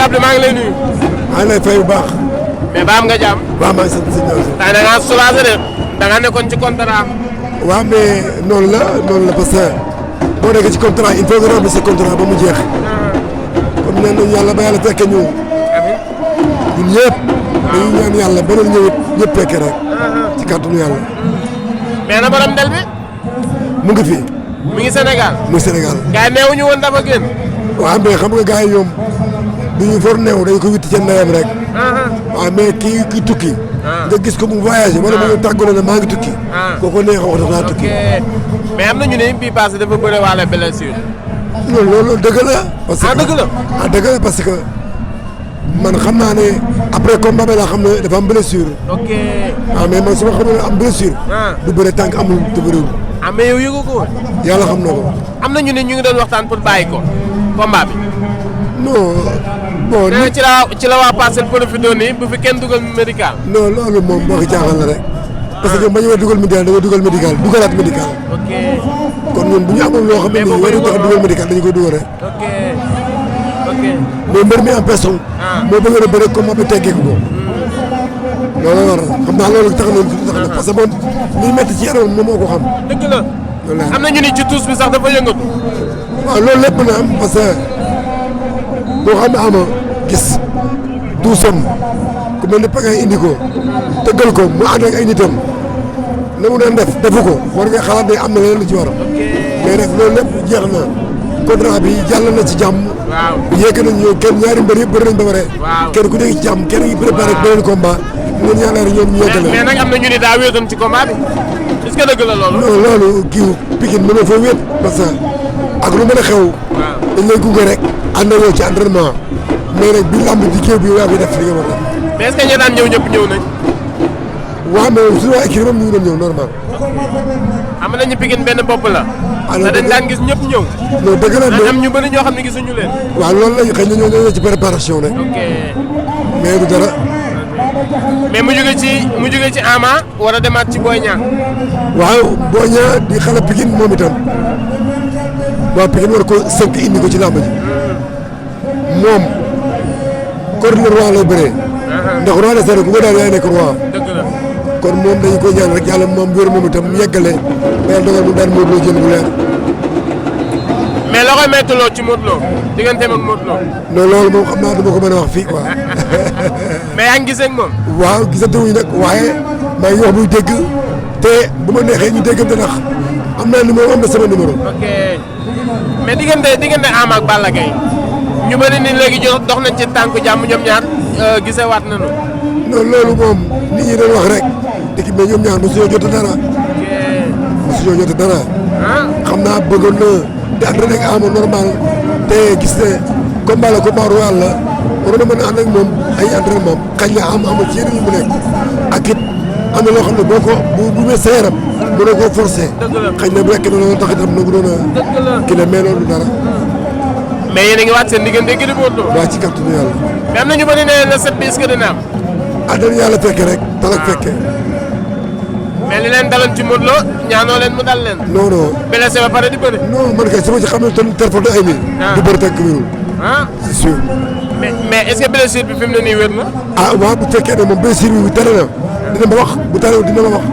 Abdou maa ngi lay nuyu. maa ngi lay fay bu baax. mais ba am nga jàmm. waaw maa ngi sant si ñoom si. da ngaa soulagé de da nga nekkoon ci contrat. waaw mais noonu la parce que boo nekkee ci contrat il faut nga remplir sa contrat ba mu jeex. comme nee nañu yàlla ba yàlla fekke ñu. ñun ñëpp. dañuy ñaan yàlla beneen ñëwit ñëpp fekke rek. ci kàttanu yàlla. mais na borom del bi. mu ngi fi. mu ngi Sénégal. mu ngi Sénégal. gars yi neewuñu woon dafa génn. waaw mais xam nga gars yi ñoom du ñu for neew dañ ko witti ca ndeyam rek. waaw mais kii tukki. nga gis ko mu voyagé wala mu ngi tàggatoo ne maa ngi tukki. kooku neex a wax dafa tukki. mais am na ñu ne bii passé dafa bëre waale blessure. loolu dëgg la. parce que dëgg la. dëgg la parce que man xam naa ne après combat bi laa xam ne dafa am blessure. ok. mais man su ma xamoon ne am blessure. du bëre tànk amul te bëriwul. mais yow yëgu ko woon. yàlla xam na ko. am na ñu ne ñu ngi doon waxtaan pour bàyyi ko combat bi. non bon. nee ci la waa Parcelles profité nii bu fi kenn dugal médical. non loolu moom boo ko jaaxal la rek. parce que ba ñu war dugal médical dañoo dugal médical dugalaat médical. ok. kon ñun bu ñu amoon loo xam ne nii waru tax dugal médical dañu koy dugal rek. ok. mais mbër mi en personne. moo bëgg a bëre combat bi teggeeku ko. loolu war xam naa loolu tax na parce que moom liy métti ci yaram moom moo ko xam. dëgg la. am na ñu ni ci tuus bi sax dafa yëngatu. waaw loolu lépp na am parce que boo xam ne ama gis duusam ku mel ni pagay indi ko tëggal ko mu ànd ak ay nitam la mu doon defu ko war nga xalaat ne am na leneen lu ci war. mais nag loolu lépp jeex na contrat bi jàll na ci jàmm. waaw yegg nañ ñëw kenn ñaari mbër yëpp bëri nañ ba pare. kenn ku nekk ci jàmm kenn ngi préparé beneen combat. ñun ñaanal ñoom ñu yeggale. mais nag am na ñu ni daa wéetoon ci combat bi est-ce que dëgg la loolu. non loolu kii Pikine mënoo fa wéet parce que ak lu mën a xew. dañ lay gunge rek ànd ak yow ci entraînement mais nag bi lamb di kéew bi yaa ngi def li nga war a def. mais est-ce que ñi daan ñëw ñëpp ñëw nañ. waaw mais suñu waa équipe moom ñu ngi doon ñëw normal. am nañu Pikine benn bopp la. te dañ daan gis ñëpp ñëw. non dëgg la dañ am ñu bëri ñoo xam ne gisuñu leen. waaw loolu lañ xëy na ñoo ci préparation rek. ok. mais du dara. mais mu jóge ci Ama war a demaat ci Boy Niang. waaw Boy Niang di xale Pikine moom itam waa Pikine war ko sënk indi ko ci làmb ji moom coordinateur roi lay bëree. ndax roi des arènes ku ko daal yaay nekk roi. dëgg la. kon moom dañu koy ñaan rek yàlla moom wér moom itam mu yeggale ba yàlla dogal mu daan Modou Lo jël bu leer. mais la koy méttaloo ci Modou Lo digganteem ak Modou Lo. non loolu moom xam naa dama ko mën a wax fii quoi. mais yaa ngi gisee ak moom. waaw gisante wuñ nag waaye maa ngi wax muy dégg te bu ma neexee ñu déggante ndax am naa numéro am na sama numéro. ok mais diggante Ama ak Balla Gaye ñu bëri ni léegi dox nañ ci tànku jàmm ñoom ñaar gisee waat nañu. non loolu moom nit ñi doon wax rek dëkk mais ñoom ñaar mosuñoo jot dara. mosuñoo jot dara. xam naa bëggoon na di entraîné ak Ama normal te gis ne combat la combat royal la waroon na mën a ànd ak moom ay entraînement xañ na amul ci yeneen yu mu nekk ak it am na loo xam ne boo ko bu wee sa yaram mënoo koo forcé. xañ na bu nekk na loolu tax itam nangu doon a kii la mais loolu dara. mais yéen a ngi waat seen diggante gi di Modou Lo. waa ci kàttanu yàlla. mais am na ñu bëri ne le 7 bi est-ce que dina am. dañu yàlla fekke rek tal ak fekke. mais li leen daloon ci Modou Lo ñaanoo leen mu dal leen. non non. blessé ba pare di bëri. non man kay sama ci xam ne te terforde ay nii. du bëri tànk wérul. c'est sûr. mais est-ce que blessure bi fi mu ne nii wér na. waaw bu fekkee ne moom blessure bi tere na dina ma wax bu taree dina ma wax.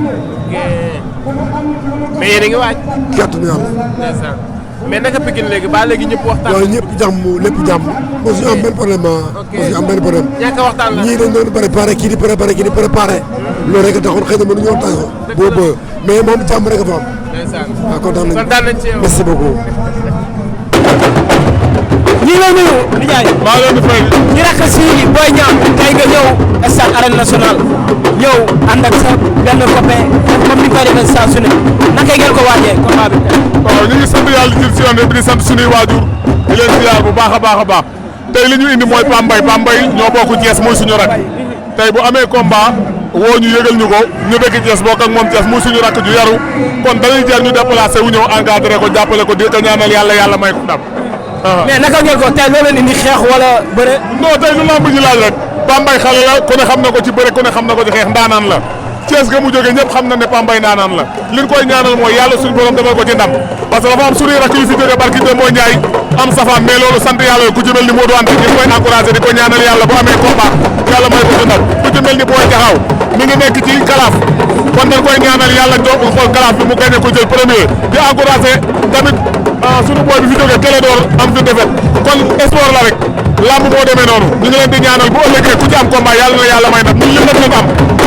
mais yéen a ngi waaj. kàttanu yàlla. ndeysaan mais naka Pikine léegi ba léegi ñëpp waxtaan. waaw ñëpp jàmm lépp jàmm. mosu am benn problème mosu am benn problème. ñàkk a waxtaan la ñii dañ doon préparé kii di préparé. loolu rek a taxoon xëy na mënuñoo tàggoo. boobu mais moom jàmm rek a fa am. ndeysaan waaw kontaan nañ ci yow. merci beaucoup. ñu ngi lay nuyu Ndiaye. maa ngi leen di fay. ñu nekk si Boy Niang tey nga ñëw stade arène nationale ñëw ànd ak sa benn copain comme ni ñu koy defee saa su ne naka ngeen ko waajee combat bi tey. waaw ñu ngi sant yàlla di si yoon bi di sant suñuy waajur di leen ziar bu baax a baax a baax tey li ñu indi mooy Pambay ñoo bokk Thiès mooy suñu rak tey bu amee combat woo ñu yëgal ñu ko ñu dëkk Thiès bokk ak moom Thiès muy suñu rak ju yaru kon dañuy jël ñu déplacé wu ñëw encadré ko jàppale ko di ko ñaanal yàlla may ko ndam. mais naka ngeen ko tey loo leen indi xeex wala bëre. non tey lu lamb ji laaj rek Pambay xale la ku ne xam na ko ci bëre ku ne xam na ko ci xeex ndaanaan la Thiès ga mu jógee ñëpp xam na ne Pambay ndaanaan la liñ koy ñaanal mooy yàlla suñu borom defal ko ci ndam parce que dafa am suñuy rakk yu fi jógee barki Demba Ndiaye am safaan mais loolu sant yàlla ku ci mel ni Modou Anta ñu ngi koy encouragé di ko ñaanal yàlla bu amee combat yàlla may ko ci ndam ku ci mel ni Boy Jaxaw mi ngi nekk ci kalaaf kon dañ koy ñaanal yàlla jox ko xool kalaaf bi mu gagné ko jël premier di encouragé tamit sunu boy bi fi jógee Kélédor am fi defet kon sport la rek lamb moo demee noonu ñu ngi leen di ñaanal bu ëllëgee ku ci am combat yàlla na yàlla may ndam ñun lépp lañ am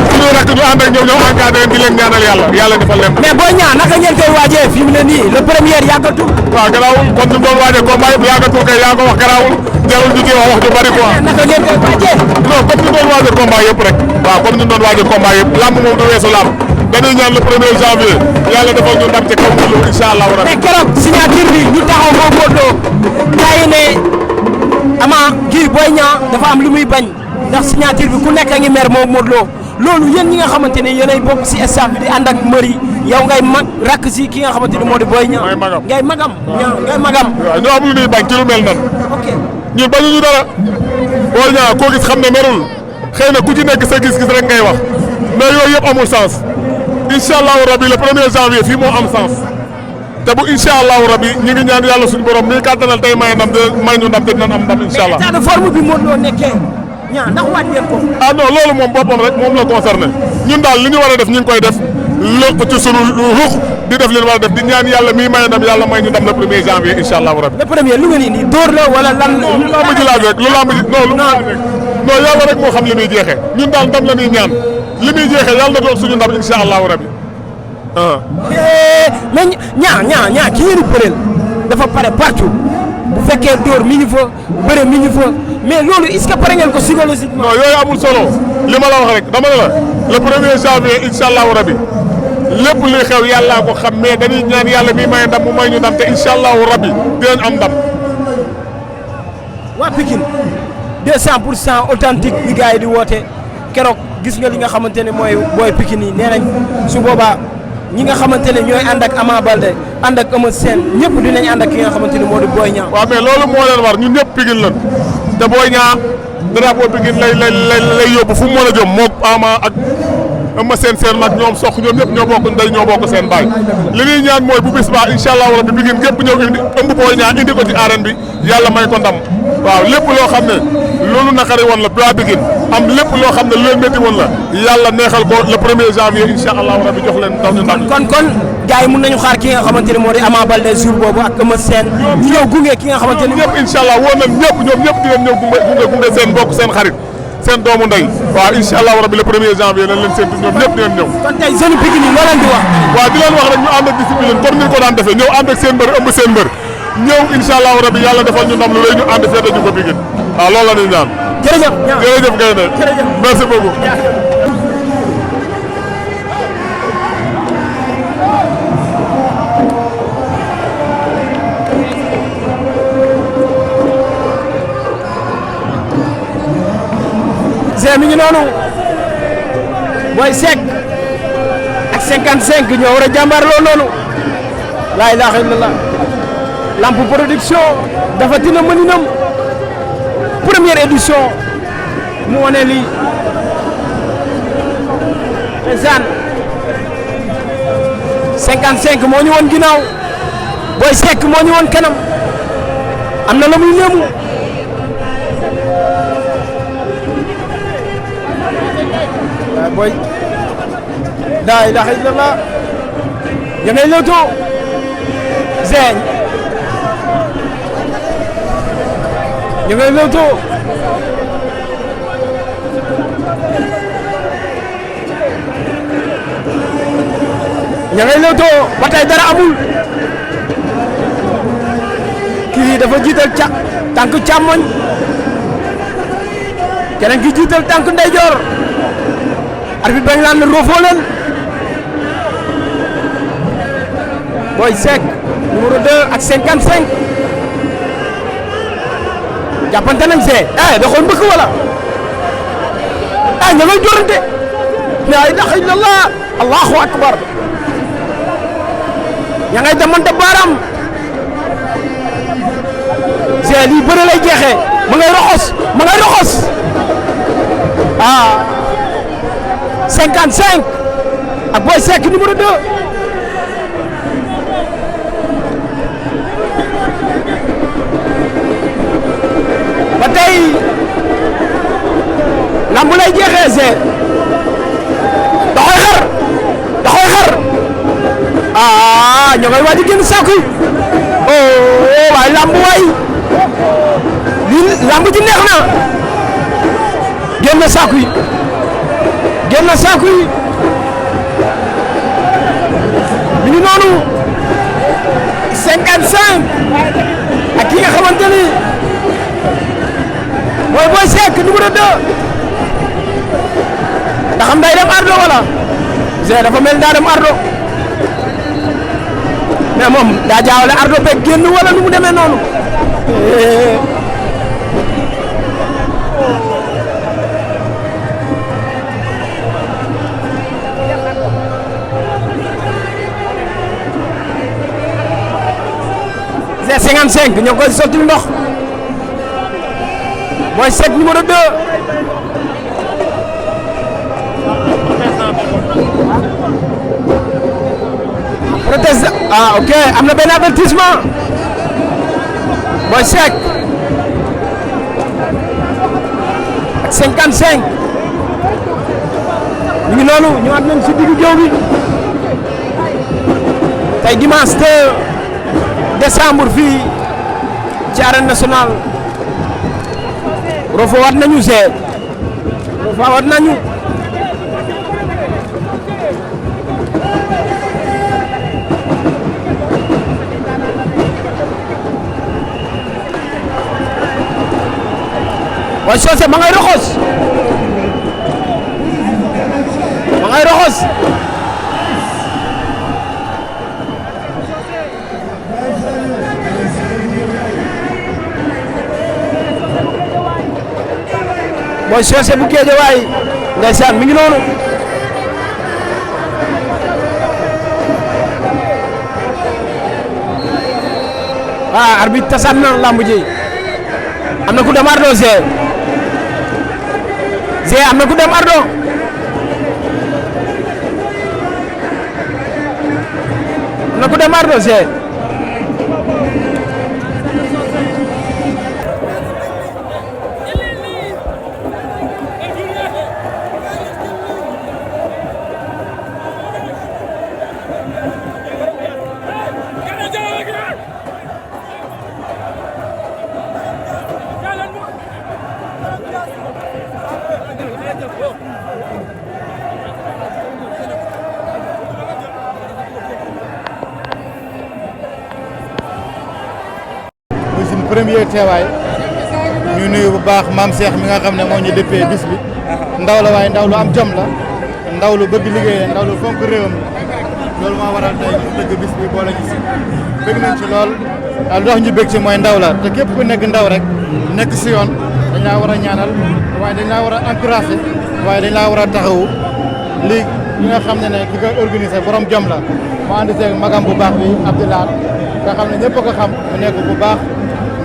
suñu rakk ñu ànd ak ñoom ñoo encadré di leen ñaanal yàlla defal leen. mais Boy Niang naka ngeen koy waajee fi mu ne nii le premier yàggatul. waaw garaawul kon ñu doon waajee combat yëpp yàggatul kay yaa ko wax garaawul jarul ñu ci wax ju bari quoi. naka ngeen koy waajee. non comme ñu doon waajee combat yëpp rek waaw comme ñu doon waajee combat yëpp lamb moom du weesu lamb dañuy ñaan le 1er janvier yàlla defal ñu ndam ci kaw lu incha allah. mais keroog signature bi ñu taxaw moo Modou Lo gars yi ne ama kii Boy Niang dafa am lu muy bañ ndax signature bi ku nekk a ngi mer moo Modou Lo loolu yéen ñi nga xamante ne yéenay bokk si staff bi di ànd ak mbër yi yow ngay mag rakk si ki nga xamante ne moo di Boy Niang. ngay magam ngay magam. waaw ñoo am lu ñuy bañ ci lu mel nan. ok ñun bañuñu dara Boy Niang koo gis xam ne merul xëy na ku ci nekk sa gis-gis rek ngay wax mais yooyu yëpp amul sens incha allahu rabi le 1er janvier fii moo am sens te bu incha allahu rabi ñu ngi ñaan yàlla suñu borom mi kàttanal tey may ndam may ñu ndam te dinañ am ndam incha allah. mais état de forme bi Modou Lo nekkee ñaa ndax waaj ngeen ko. ah non loolu moom boppam rek moom la concerné ñun daal li ñu war a def ñu ngi koy def lépp ci sunu ruux di def li ñu war a def di ñaan yàlla mi may ndam yàlla may ñu ndam le 1er janvier incha allahu rabi. le premier lu ngeen indi dóor la wala lan. lu lamb ji laaj rek lu lamb ji non lu mu laaj rek non yàlla rek moo xam li muy jeexee ñun daal ndam la ñuy ñaan li muy jeexee yàlla na doon suñu ndam incha allahu rabi. mais ñaa ki ngeen di bëreel dafa pare partout bu fekkee dóor mi ngi fa bëre mi ngi fa mais loolu est-ce que pare ngeen ko psychologiquement. non yooyu amul solo li ma la wax rek dama ne la le 1er janvier incha allahu rabi lépp luy xew yàllaa ko xam mais dañuy ñaan yàlla mi may ndam mu may ñu ndam te incha allahu rabi dinañ am ndam. waa Pikine 200% authentique bi gars yi di woote keroog gis nga li nga xamante ne mooy booy Pikine yi nee nañ su boobaa ñi nga xamante ne ñooy ànd ak Ama Baldé ànd ak Eumeu Sène ñëpp dinañ ànd ak ki nga xamante ne moo di Boy Niang. waaw mais loolu moo leen war ñun ñëpp Pikine lan te Boy Niang drapeau Pikine lay yóbbu fu mu mën a jëm moog Ama ak Eumeu Sène seen mag ñoom sox ñoom ñëpp ñoo bokk ndey ñoo bokk seen baay li ñuy ñaan mooy bu bis ba incha allahu rabbi Pikine gépp ñëw indi ëmb Boy Niang indi ko ci arène bi yàlla may ko ndam waaw lépp loo xam ne loolu naqari woon la ba Pikine am lépp loo xam ne lu leen métti woon la yàlla neexal ko le 1er janvier incha allahu rabbi jox leen ndaw ñu ndam. kon gars yi mun nañu xaar ki nga xamante ne moo di Ama Baldé jour boobu ak Eumeu Sène ñu ñëw gunge ki nga xamante ne ñëpp incha allah woo nañ ñëpp ñoom ñëpp di leen ñëw gunge seen mbokk seen xarit seen doomu ndey waaw incha allahu rabbi le 1er janvier lañ leen séntu ñoom ñëpp di leen ñëw. kon tey jeune Pikine yi loo leen di wax. waaw di leen wax rek ñu ànd ak discipline comme ni ñu ko daan defee ñëw ànd ak seen mbër ëmb seen mbër ñëw incha allahu rabbi yàlla defal ñu ndam lu rëy ñu ànd feete ñu ko Pikine waaw loolu la ñuy ñaan. jërëjëf jërëjëf Gaynde merci beaucoup. mi ngi noonu Boy Seck ak 55 ñoo war a jàmbaarloo noonu laa ilaaha illallah Lamp Production dafa dina mëninam première édition mu wane lii ndeysaan 55 moo ñu woon ginnaaw Boy Seck moo ñu woon kanam am na la muy léemu boy laa ilaaha illallah ya ngay lewtoo Zeng ya ngay lewtoo ya ngay lewtoo ba tey dara amul kii dafa jiital tànk càmmoñ keneen ki jiital tànk ndeyjoor arbitre bañ laan roofoo leen Boy Seck numéro 2 ak 55 jàppante nañ see da xool mbëkk wala ña ngay dorante la ilaha illallah allahu akbar ña ngay demante baaraam see lii bëre lay jeexee ma ngay roxos 55 ak Boy Seck numéro 2 lamb lay jeexee see da koy xar ñoo koy waaj a génn saako yi waay lamb waay lii lamb ji neex na génn saako yi mi ngi noonu 55 ak ki nga xamante ni mooy Boy Seck numéro 2 ndax xam day dem ardo wala dafa mel daa dem ardo mais moom daa jaawale ardo beeg génn wala nu mu demee noonu G55 ñoo koy sotti ndox Boy Seck numéro 2 proteste ok am na benn avertissement Boy Seck ak 55 ñu ngi noonu ñëwaat nañ ci diggu géew bi tey dimanche 2 décembre fii ci arène nationale Roffo wat nañu Boy Socé ma ngay roxos Boy Socé bu Guédiawaye ndeysaan mi ngi noonu arbitre tasaan na lamb ji am na ku dem ardo am na ku dem ardo premier teewaay ñu nuyu bu baax maam Cheikh mi nga xam ne moo ñu dëppee bis bi ndaw la waaye ndaw lu am jom la ndaw lu bëgg liggéeyee ndaw lu fonk réewam la loolu moo waral tey ñu dëgg bis bi boole ñu si bëgg nañ ci lool lu tax ñu bëgg ci mooy ndaw la te képp ku nekk ndaw rek nekk si yoon dañ laa war a ñaanal waaye dañ laa war a encouragé waaye dañ laa war a taxawu lii ñi nga xam ne ki koy organisé borom jom la mu ànd seeg magam bu baax bi Abdoulaye nga xam ne ñëpp ko xam mu nekk bu baax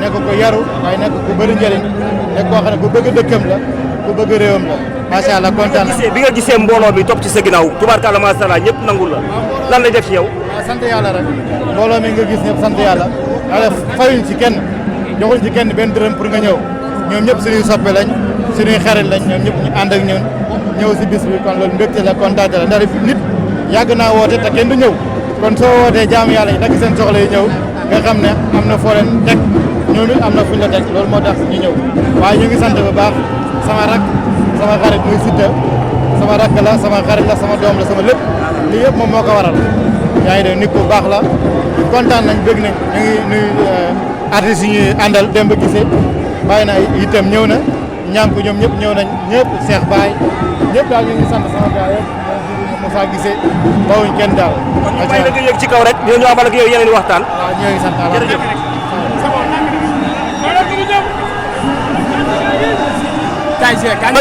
nekk ko yaru waaye nekk ku bëri njëriñ nekk koo xam ne ku bëgg dëkkam la ku bëgg réewam la macha allah kontaan na. bi nga gisee mbooloo bi topp ci sa ginnaaw tubaarkalla macha allah ñëpp nangul la lan lay def ci yow. waaw sant yàlla rek mbooloo mi nga gis ñëpp sant yàlla waaye fayuñ ci kenn joxuñ ci kenn benn dërëm pour nga ñëw ñoom ñëpp suñuy soppe lañ suñuy xarit lañ ñoom ñëpp ñu ànd ak ñun ñëw si bis bi kon loolu mbégte la kontaan la ndax nit yàgg naa woote te kenn du ñëw kon soo wootee jaamu yàlla yi dagg seen soxla yi ñëw nga xam ne am na foo leen teg ñoom it am na fuñ la teg loolu moo tax ñu ñëw waaye ñu ngi sant bu baax sama rak sama xarit muy Siteu sama rak la sama xarit la sama doom la sama lépp lii yëpp moom moo ko waral yaa ngi dégg nit ku baax la kontaan nañ bëgg nañ ñu ngi nuyu artistes yi ñuy àndal dem ba gisee bàyyi na itam ñëw na ñaam ko ñoom ñëpp ñëw nañ ñëpp Cheikh Baye ñëpp daal ñu ngi sant sama gars yëpp Moussa gisee bawuñ kenn daal. kon ñu bàyyi la nga yëg ci kaw rek ñoo amal ak yow yeneen i waxtaan. waaw ñoo ngi sant jërëjëf.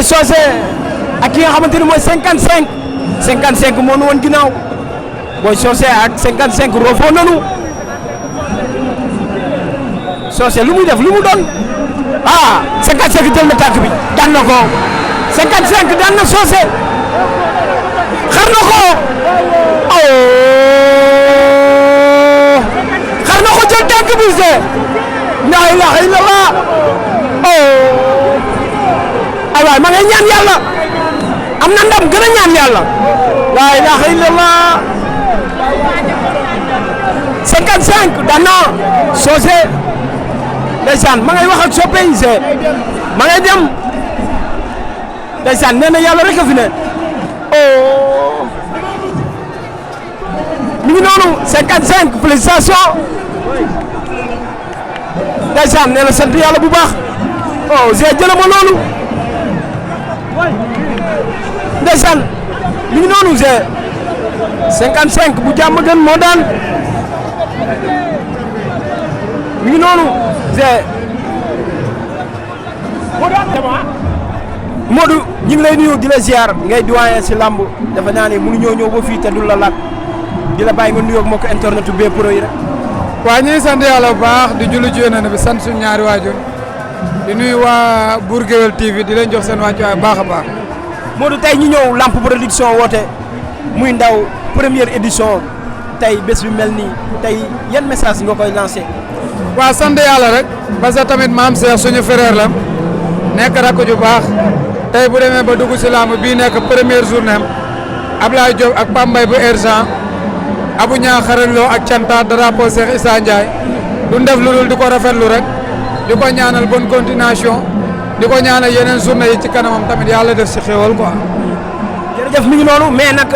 Boy Socé ak ki nga xamante ni mooy 55 55 moo nu woon ginnaaw Boy Socé ak 55 roofoo nanu Socé lu muy def lu mu doon 55 jël na tànk bi daan na ko 55 daan na Socé xar na ko xar na ko jël tànk bi la ilaha illallah waay ma ngay ñaan yàlla am na ndam gën a ñaan yàlla la ilaha illallah 55 daan na Socé ndeysaan ma ngay wax ak soppe yi ma ngay dem ndeysaan nee na yàlla rek a fi ne oh mi ngi noonu 55 félicitations ndeysaan nee na sant yàlla bu baax oh jëlal ma loolu ndeysaan mi ngi noonu 55 bu jàmm gën moo daan mi ngi noonu Modou ñu ngi lay nuyu di la ziar ngay doyen si lamb dafa naa ne mënuñoo ñëw ba fii te dul la laaj di la bàyyi nga nuyoo ak mbokku internet bu Bprod yi rek. waaw ñu ngi sant yàlla bu baax di julli ci Yonent bi sant suñu ñaari waajur di nuyu waa Bour Gueweul TV di leen jox seen wàccuwaay baax a baax. Modou tey ñu ñëw Lamp Production woote muy ndaw première édition tey bés bi mel nii tey yan message nga koy lancé. waaw sant yàlla rek parce que tamit maam Cheikh suñu frère la nekk rakk ju baax tey bu demee ba dugg si lamb bii nekk première journée am Ablaye Diop ak Pambay bu Ersan Abou Niang xarañ loo ak Canta drapeau Cheikh Issa Ndiaye du def lu dul di ko rafetlu rek di ko ñaanal bonne continuation di ko ñaanal yeneen journée yi ci kanamam tamit yàlla def si xéwal quoi. jërëjëf mi ngi noonu mais nag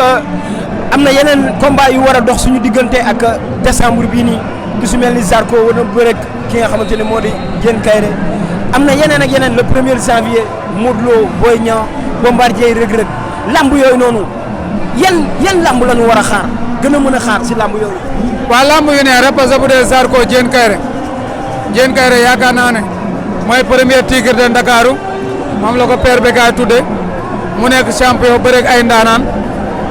am na yeneen combat yu war a dox suñu diggante ak décembre bii nii ki su mel ni Zarko war na bëre ki nga xamante ne moo di Diène Kaïré am na yeneen ak yeneen le 1er janvier Modou Lo Boy Niang Bombardier Reug Reug lamb yooyu noonu yan lamb la ñu war a xaar gën a mën a xaar si lamb yooyu. waaw lamb yu ne rek parce que bu dee Zarko Diène Kaïré yaakaar naa ne mooy premier tigre de Ndakaaru moom la ko père Bekay tudde mu nekk champion bëreeg ay ndaanaan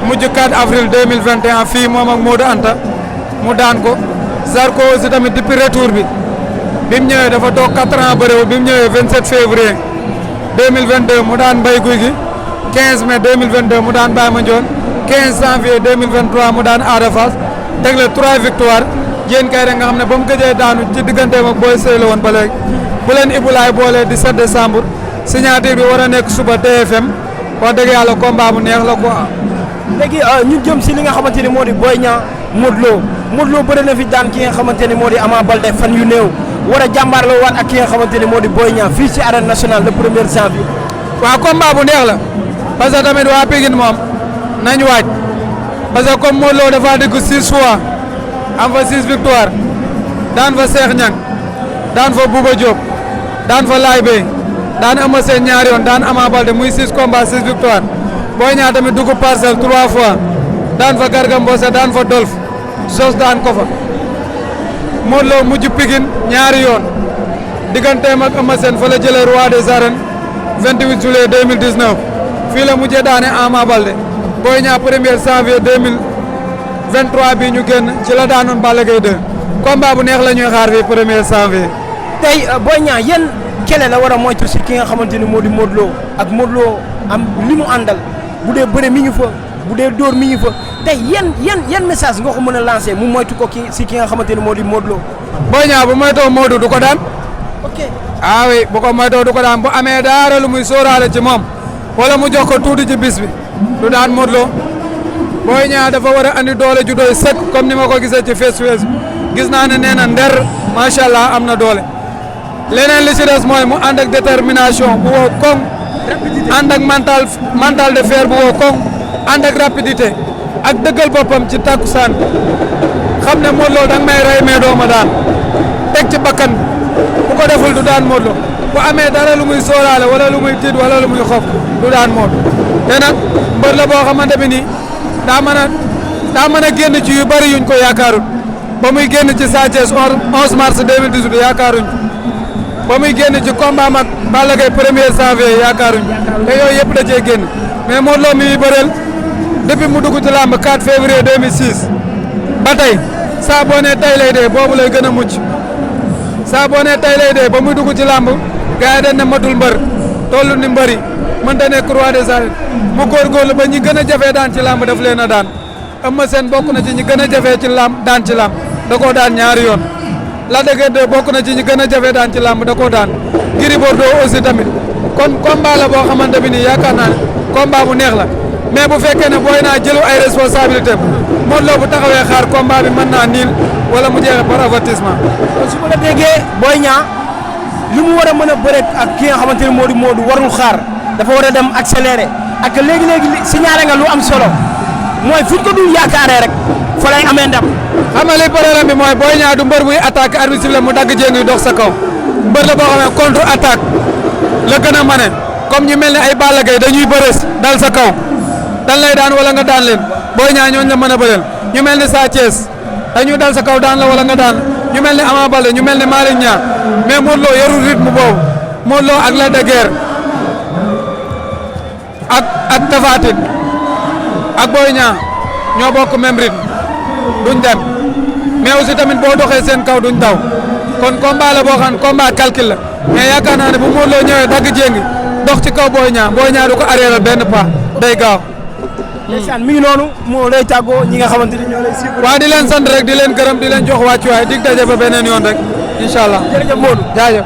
mujj 4 avril 2021 fii moom ak Modou Anta mu daan ko Zarko aussi tamit depuis retour bi mu ñëwee dafa toog 4 ans bëriwul bi mu ñëwee 27 février 2022 mu daan Mbaye Gouy Gui 15 mai 2022 mu daan Baye Mandione 15 janvier 2023 mu daan Ada Fass teg la 3 victoires Diène Kaïré nga xam ne ba mu gëjee daanu ci digganteem ak Boy Sey la woon ba léegi bu leen Ibulaay boolee 17 décembre signature bi war a nekk suba TFM wax dëgg yàlla combat bu neex la quoi. léegi ñu jëm si li nga xamante ni moo di Boy Niang Modou Lo bëri na fi daan ki nga xamante ni moo di Ama Baldé fan yu néew war a jàmbaarloo waat ak ki nga xamante ni moo di Boy Niang fii ci arène nationale le 1er janvier. waaw combat bu neex la parce que tamit waa Pikine moom nañ waaj parce que comme Modou Lo dafa dégg 6 fois am fa 6 victoire daan fa Cheikh Niang daan fa Bouba Diop daan fa Laye Bey daan Eumeu Sène ñaari yoon daan Ama Baldé muy 6 combats 6 victoire Boy Niang tamit dugg Parcelles 3 fois daan fa Garga Mbossé daan fa Dolf Sos daan ko fa Modou Lo mujj Pikine ñaari yoon digganteem ak Eumeu Sène fa la jëlee roi des arènes 28 juillet 2019 fii la mujjee daane Ama Baldé Boy Niang 1er janvier 2023 bi ñu génn ci la daanoon Balla Gaye 2 combat bu neex la ñuy xaar fii 1er janvier. tey Boy Niang yan kele la war a moytu si ki nga xamante ni moo di Modou Lo ak Modou Lo am li mu àndal bu dee bëre mi ngi fa bu dee dóor mi ngi fa tey yan message nga ko mën a lancé mu moytu ko ki nga xamante ni moo di Modou Lo. Boy Niang bu moytoo Modou du ko daan. ok ah oui bu ko moytoo du ko daan bu amee dara lu muy sóoraale ci moom wala mu jox ko tuuti ci bis bi du daan Modou Lo Boy Niang dafa war a andi doole ju doy sëkk comme ni ma ko gisee ci face gis naa ne nee na nder macha allah am na doole leneen li ci des mooy mu ànd ak détermination bu woo koŋ ànd ak mental de fer bu woo koŋ ànd ak rapidité ak dëggal boppam ci takkusaan xam ne Modou Lo danga may rey mais doo ma daan teg ci bakkan bu ko deful du daan Modou Lo bu amee dara lu muy sóoraale wala lu muy tiit wala lu muy xof du daan Modou te nag mbër la boo xamante bi nii daa mën a génn ci yu bari yuñ ko yaakaarul ba muy génn ci Sa Thiès 11 mars 2018 yaakaaruñ ba muy génn ci combat mag Balla Gaye 1er janvier yaakaaruñ te yooyu yëpp da cee génn mais Modou Lo mi muy bëreel depuis mu dugg ci làmb 4 février 2006 ba tey saa boo nee tey lay dee boobu lay gën a mucc saa boo nee tey lay dee ba muy dugg ci làmb gars yi dañ ne matul mbër tollu ni mbëri mënta nekk roi des arènes mu góorgóorlu ba ñi gën a jafee daan ci làmb daf leen a daan Eumeu Sène bokk na ci ñi gën a jafee ci làmb daan ci làmb da koo daan ñaari yoon Lac de Guiers 2 bokk na ci ñi gën a jafee daan ci làmb da koo daan Gris Bordeaux aussi tamit kon combat la boo xamante bi nii yaakaar naa ne combat bu neex la mais bu fekkee ne Boy Niang jëlu ay responsabilité Modou Lo bu taxawee xaar combat bi mën naa niil wala mu jeexee par avertissement. kon su ma la déggee Boy Niang li mu war a mën a bëre ak ki nga xamante ne moo di Modou warul xaar dafa war a dem accéléré ak léegi-léegi signalé nga lu am solo mooy fu ñu ko dul yaakaaree rek fa lay amee ndam. xam nga li problème bi mooy Boy Niang du mbër buy attaque arbitre la mu dagg jéngi dox sa kaw mbër la boo xam ne contre attaque la gën a mane comme ñu mel ne ay Balla Gaye dañuy bërees dal sa kaw dan lay daan wala nga daan leen Boy Niang ñooñu la mën a bëreel ñu mel ni Sa Thiès dañuy dal sa kaw daan la wala nga daan ñu mel ni Ama Baldé ñu mel ni Malick Niang mais Modou Lo yorul rythme boobu Modou Lo ak Lac de Guiers ak Tapha Tine ak Boy Niang ñoo bokk même rythme duñ dem mais aussi tamit boo doxee seen kaw duñ daw kon combat la boo xam ne combat calcul la mais yaakaar naa ne bu Modou Lo ñëwee dagg jéngi dox ci kaw Boy Niang du ko arrière benn pas day gaaw. ndeysaan mi ngi noonu moo lay tàggoo ñi nga xamante ni ñoo lay suivre. waaw di leen sant rek di leen gërëm di leen jox wàccuwaay dig daje ba beneen yoon rek incha allah. jërëjëf Modou jaajëf.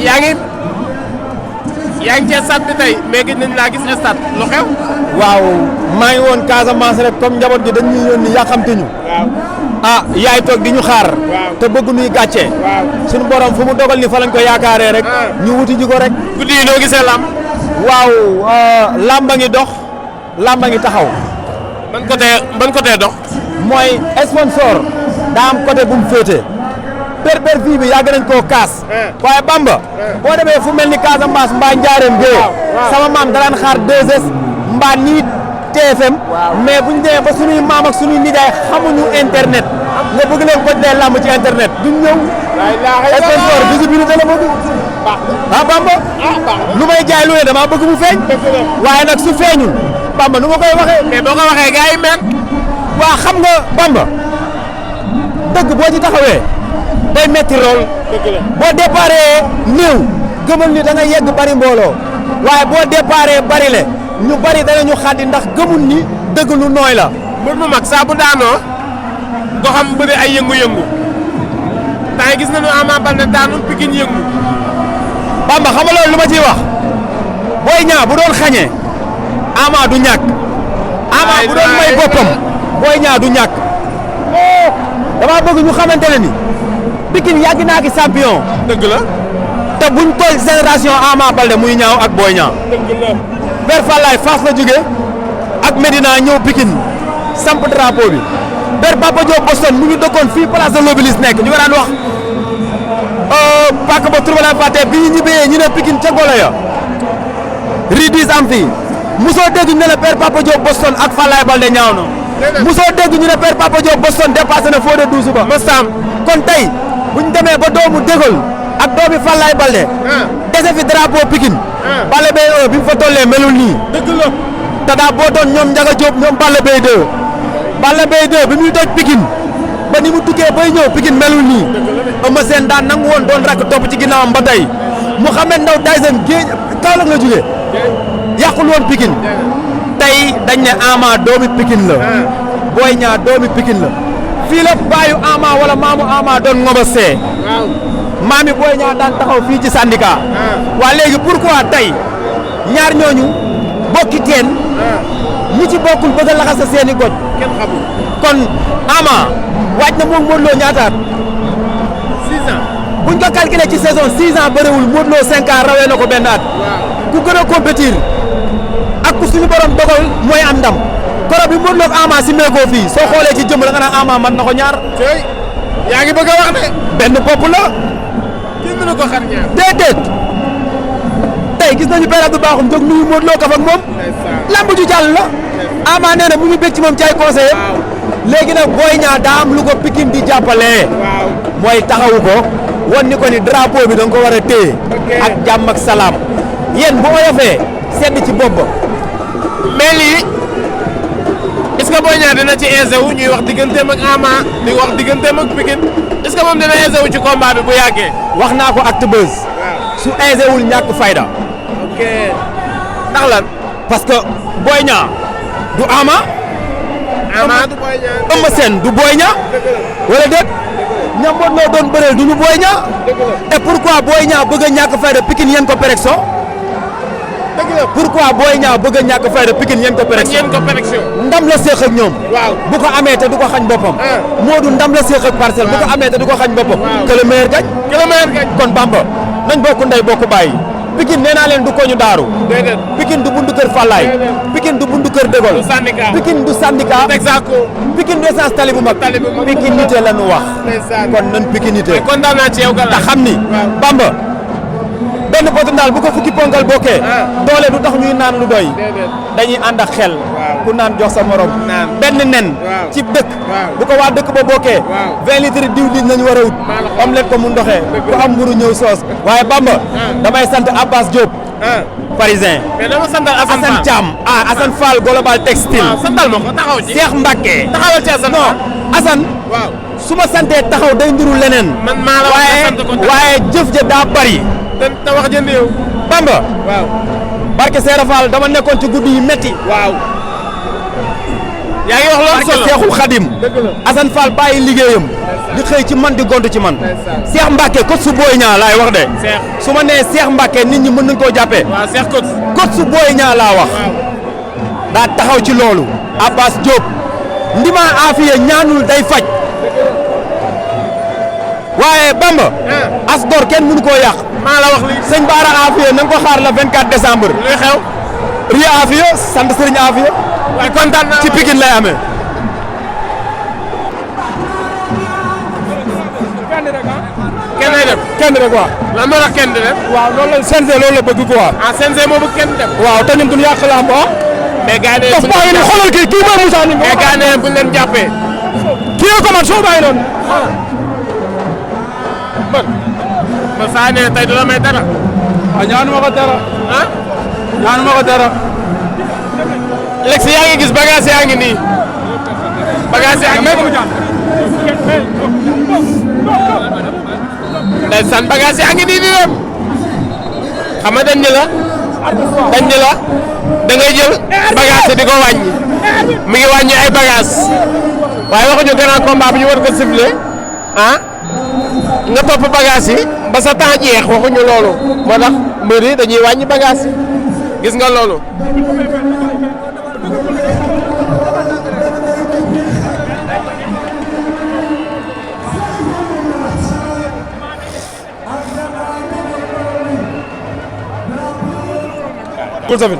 yaa ngi ci stade bi tey mais gis nañ laa gis stade lu xew. waaw maa ngi woon Casamance rek comme njaboot gi dañuy yónni yàqamte ñu. ah yaay toog di ñu xaar. te bëgg nuy gàcce. suñu borom fu mu dogal ni fa lañ ko yaakaaree rek. ñu wuti ji ko rek. guddi yi noo gisee lamb. waaw lamba ngi dox lamba ngi taxaw. ban côté dox. mooy sponsor daa am côté bu mu féete. perperfii bi yàgg nañ koo kaas. waaye Bamba. boo demee fu mel ni Casamance mbaa Njaareem bee. sama maam daan xaar 2S mbaa nii TFM. mais bu ñu demee ba suñuy maam ak suñuy nijaay xamuñu internet. nga bëgg leen ko dee làmb ci internet duñ ñëw. sponsor visibilité la bëgg. ah Bamba. lu may jaay lu ne damaa bëgg mu feeñ. waaye nag su feeñul Bamba nu ma koy waxee. mais boo ko waxee gars yi mer. waa xam nga Bamba dëgg boo ci taxawee. day metti lool boo déparé néew gëmal ni da nga yegg bari mbooloo waaye boo déparé bari le ñu bari danañu xaddi ndax gëmul ni dëgg lu nooy la. mbir mu mag saa bu daanoo goxam bëri ay yëngu-yëngu temps gis nañu Ama Baldé daanul Pikine yëngu. Bamba xam nga loolu lu ma ciy wax Boy Niang bu doon xañee Ama du ñàkk. Ama bu doon may boppam Boy Niang du ñàkk. dama bëgg ñu xamante ne ni. Pikine yàgg naa ki champion. dëgg la. te buñ toll génération Ama Baldé muy ñaaw ak Boy Niang. dëgg la. Père Fallaye Fass la jóge ak Medina ñëw Pikine samp drapeau bi. Père Papa Diop Boston mu ngi dëkkoon fii place de l'Obélisque nekk ñu ko daan wax pàcc ba Tourbala Fatick bi ñu ñibbee ñu ne Pikine ca Golo ya. Ridis am fii musoo dégg ñu ne la Père Papa Diop Boston ak Fallaye Baldé ñaaw na. musoo dégg ñu ne Père Papa Diop Boston dépassé na Fodé Doussouba. Masam kon tey. bu ñu demee ba doomu Dégol ak doomi Fallaye Baldé. dese fi drapeau Pikine. Balla Gaye 1 bi mu fa tollee melul nii. dëgg la. te daa bootoon ñoom Ndiaga Diop ñoom Balla Gaye 2. Balla Gaye 2 bi muy toj Pikine ba ni mu tukkee bay ñëw Pikine melul nii. Eumeu Sène daan nangu woon doon rakk topp ci ginnaawam ba tey Mouhamed Ndao Tyson géej Kaolack la jógee. yàqul woon Pikine. tey dañ ne Ama doomi Pikine la. Boy Niang doomi Pikine la. fii la baayu Ama wala maamu Ama doon ngoba see. maami Boy Niang daan taxaw fii ci syndicat. waa léegi pourquoi tey ñaar ñooñu bokki teen. ñi ci bokkul bëgg a laxasa seeni goj. kenn xamul. kon Ama waaj na moom Modou Lo ñaataat. 6 ans. buñ ko calculé ci saison 6 ans bëriwul Modou Lo 5 ans rawee na ko benn at. ku gën a compétir ak ku suñu borom dogal mooy am ndam. koro bi Modou Lo ak Ama si meekoo fii soo xoolee ci jëmm la nga naan Ama man na ko ñaar. yaa ngi bëgg a wax de. benn bopp la. kenn mënu ko xar ñaar. déedéet tey gis nañu Père Abdou Bakhoum jóg nuyu Modou Lo kaf ak moom. lamb ju jàll la. Ama nee na mu ngi bëgg ci moom ci ay conseillers. léegi nag Boy Niang daa am lu ko Pikine di jàppalee. mooy taxawu ko wan ni ko ni drapeau bi da nga ko war a téye. ak jàmm ak salaam. yéen bu oyofee sedd ci bopp ba. mais lii est-ce que Boy Niang dina ci aisé wu ñuy wax digganteem ak Ama di wax digganteem ak Pikine est-ce que moom dina aisé wu ci combat bi bu yàggee. wax naa ko acte buzz. su aisé wul ñàkk fayda. ok ndax lan. parce que Boy Niang du Ama. Ama du Boy Niang. Eumeu Sène du Boy Niang. wala déet. ñam Modou Lo doon bëreel du ñu Boy Niang. et pourquoi Boy Niang bëgg a ñàkk fayda Pikine yéen ko pérection. pourquoi Boy Niang bëgg a ñàkk fayda Pikine yéen ko pérection. ndam la séex ak ñoom. bu ko amee te du ko xañ boppam. Modou ndam la séex ak Parcelles. bu ko amee te du ko xañ boppam. que le meilleur gagne. kon Bamba nañ bokk ndey bokk bàyyi. Pikine nee naa leen du ko ñu daaru. déedéet. Pikine du bundu kër Fallaye. Pikine du bundu kër Dégol. du syndicat. Pikine du syndicat. Pikine du essence tali bu mag. Pikinité la ñu wax. kon nan Pikinité. kon kontaan naa ci yow te xam ni. Bamba benn potu ndaal bu ko fukki ponkal bokkee. doole du tax ñuy naan lu doy. dañuy ànd ak xel. ku naan jox sa morom. benn nen. ci dëkk. bu ko waa dëkk ba bokkee. 20 litres diwlin nañu war a wut. omelette ko mu ndoxee. ku am mburu ñëw soos. waaye Bamba. damay sant Abbas Diop. parisien. mais dama santal Assane Thiam Assane Fall global textile. waaw santal ma ko taxaw ci. Cheikh Mbacke. taxawal ci Assane. non Assane. waaw su ma santee taxaw day nduru leneen. man maa la wax nga sant ko waaye jëf ja daa bari. te wax jënd yow. Bamba. waaw. barke Seera Fall dama nekkoon ci guddi yu metti. waaw. yaa ngi wax loolu solo Seexul Xadim Assane Fall bàyyi liggéeyam di xëy ci man di gont ci man Cheikh Mbacke kot su Boy Niang laay wax de su ma nee Cheikh Mbacke nit ñi mën nañ koo jàppee waaw Cheikh kot su Boy Niang laa wax daa taxaw ci loolu Abbas Diop ndima afiya ñaanul day faj waaye Bamba as gor kenn mënu koo yàq maa la wax li sëñ Baara afiya na nga ko xaar la 24 décembre luy xew Ria afiya sant sëriñ afiya waaye kontaan naa ci Pikine lay amee kenn lay dem kenn rek waaw lan moo tax kenn di dem waaw loolu la CNG loolu la bëgg quoi CNG moo bëgg kenn dem waaw te ñun duñu yàq lamb mais gars yi daf bàyyi ni xoolal kii mooy Moussa ni mais gars yi buñ leen jàppee kii ko man soo bàyyi noonu man saa ne tey du la may dara ñaanuma ko dara ah ñaanuma ko dara Lex yaa ngi gis bagage yaa ngi nii bagage yaa ngi ndeysaan bagage yaa ngi nii di dem xam nga dañ ni la da ngay jël bagage di ko wàññi mi ngi wàññi ay bagage waaye waxuñu grand combat bi ñu war ko siffler ah nga topp bagage yi ba sa temps jeex waxuñu loolu moo tax mbir yi dañuy wàññi bagage yi gis nga loolu bokkul safin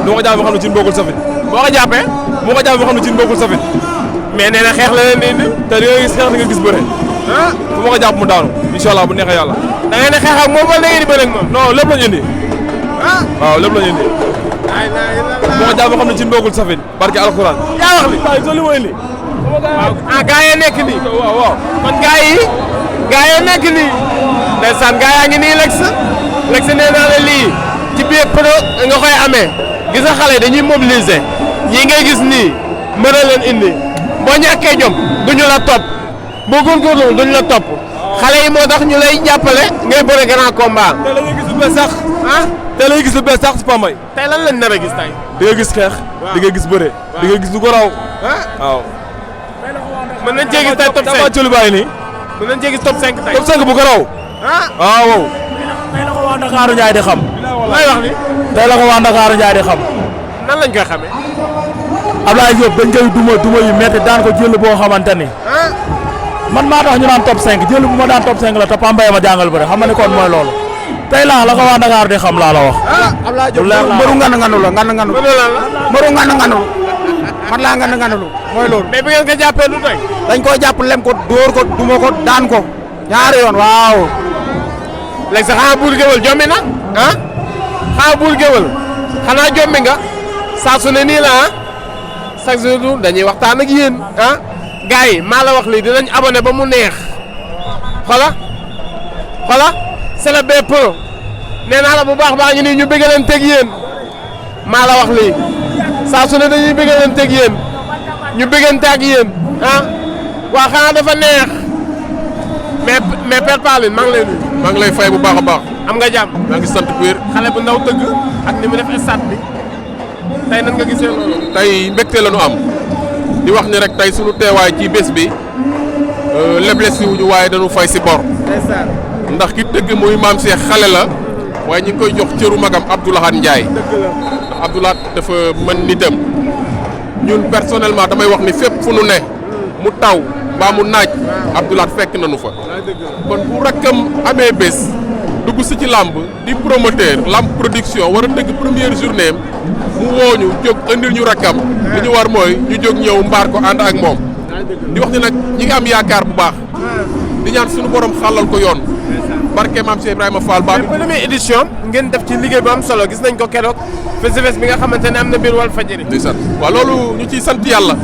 lu ko jàpp xam ne ci bokkul safin boo ko jàppee moo ko jàpp xam ne ci bokkul safin mais nee na xeex la leen di indi te di nga gis xeex di nga gis bëre fu ma ko jàpp mu daanu incha allah bu neexee yàlla da ngay ne xeex ak moom wala da ngeen di bëre ak moom non lépp lañu indi waaw lépp lañu indi moo ko jàpp xam ne ci bokkul safin barke alxuraan yaa wax li waaw li ma indi ah gaa yi nekk nii waaw kon gaa yi nekk nii ndeysaan gaa yaa ngi nii Lex nee naa la lii ci biir pro nga koy amee gis nga xale dañuy mobiliser ñii ngay gis nii mën a leen indi boo ñàkkee jom duñu la topp boo góorgóorlu duñu la topp xale yi moo tax ñu lay jàppale ngay bëre grand combat. te la nga gis lu bees sax ah te la nga gis lu bees sax si Pambay tey lan lañ nar a gis tey. di nga gis xeex di nga gis bëre di nga gis lu ko raw waaw mën nañ cee gis tey top 5 dama cëlu bàyyi nii mën nañ cee gis top 5 tey. top 5 bu ko raw waaw tey la ko waa Ndakaaru Njaay di xam. lay wax ni tey la ko waa Ndakaaru Njaay di xam. nan lañ koy xamee. Ablaye Diop dañ koy duma yu métti daan ko jël boo xamante ni. man maa tax ñu naan top 5 jël bu ma daan top 5 la te Pambay ma jàngal bëre xam nga ne kon mooy loolu. tey la ko waa Ndakaaru di xam laa la wax. Ablaye Diop mbëru nganu la nganu mbëru nganu man laa nganu mooy loolu mais bi ngeen ko jàppee lu tey. dañ koo jàpp lem ko dóor ko duma ko daan ko ñaari yoon waaw léegi sax xanaa buur géwël jommi na ah xanaa buur géwël xanaa jommi nga saa su ne nii la ah chaque jour dañuy waxtaan ak yéen ah gars yi maa la wax lii dinañ abonné ba mu neex xola c'est le B Pro nee naa la bu baax baa ngi nii ñu bëgg leen teg yéen maa la wax lii saa su ne dañuy bëgg leen teg yéen ñu bëggante ak yéen ah waa xanaa dafa neex mais Père Pallin maa ngi lay nuyu. maa ngi lay fay bu baax a baax. am nga jàmm. maa ngi sant bu wér. xale bu ndaw tëgg ak ni mu def stade bi tey nan nga gisee loolu. tey mbégte la ñu am di wax ni rek tey sunu teewaay ci bés bi leble si wuñu waaye dañu fay si bor. ndax ki tëgg muy maam Cheikh xale la waaye ñu ngi koy jox cëru magam Abdoulahat Ndiaye. ndax Abdoulahat dafa mën nitam ñun personnellement damay wax ni fépp fu nu ne mu taw mbaa mu naaj Abdoulahat fekk nañu fa. kon bu rakkam amee bés dugg si ci làmb di promoteur làmb production war a tëgg première journée mu wooñu jóg indil ñu rakkam li ñu war mooy ñu jóg ñëw mbaar ko ànd ak moom di wax ni nag ñi ngi am yaakaar bu baax di ñaan suñu borom xàllal ko yoon barke maam Cheikh Ibrahima Fall ba première édition ngeen def ci liggéey bu am solo gis nañ ko keroog festival bi nga xamante ne am na biir Walfadjri. ndeysaan waaw loolu ñu ciy sant yàlla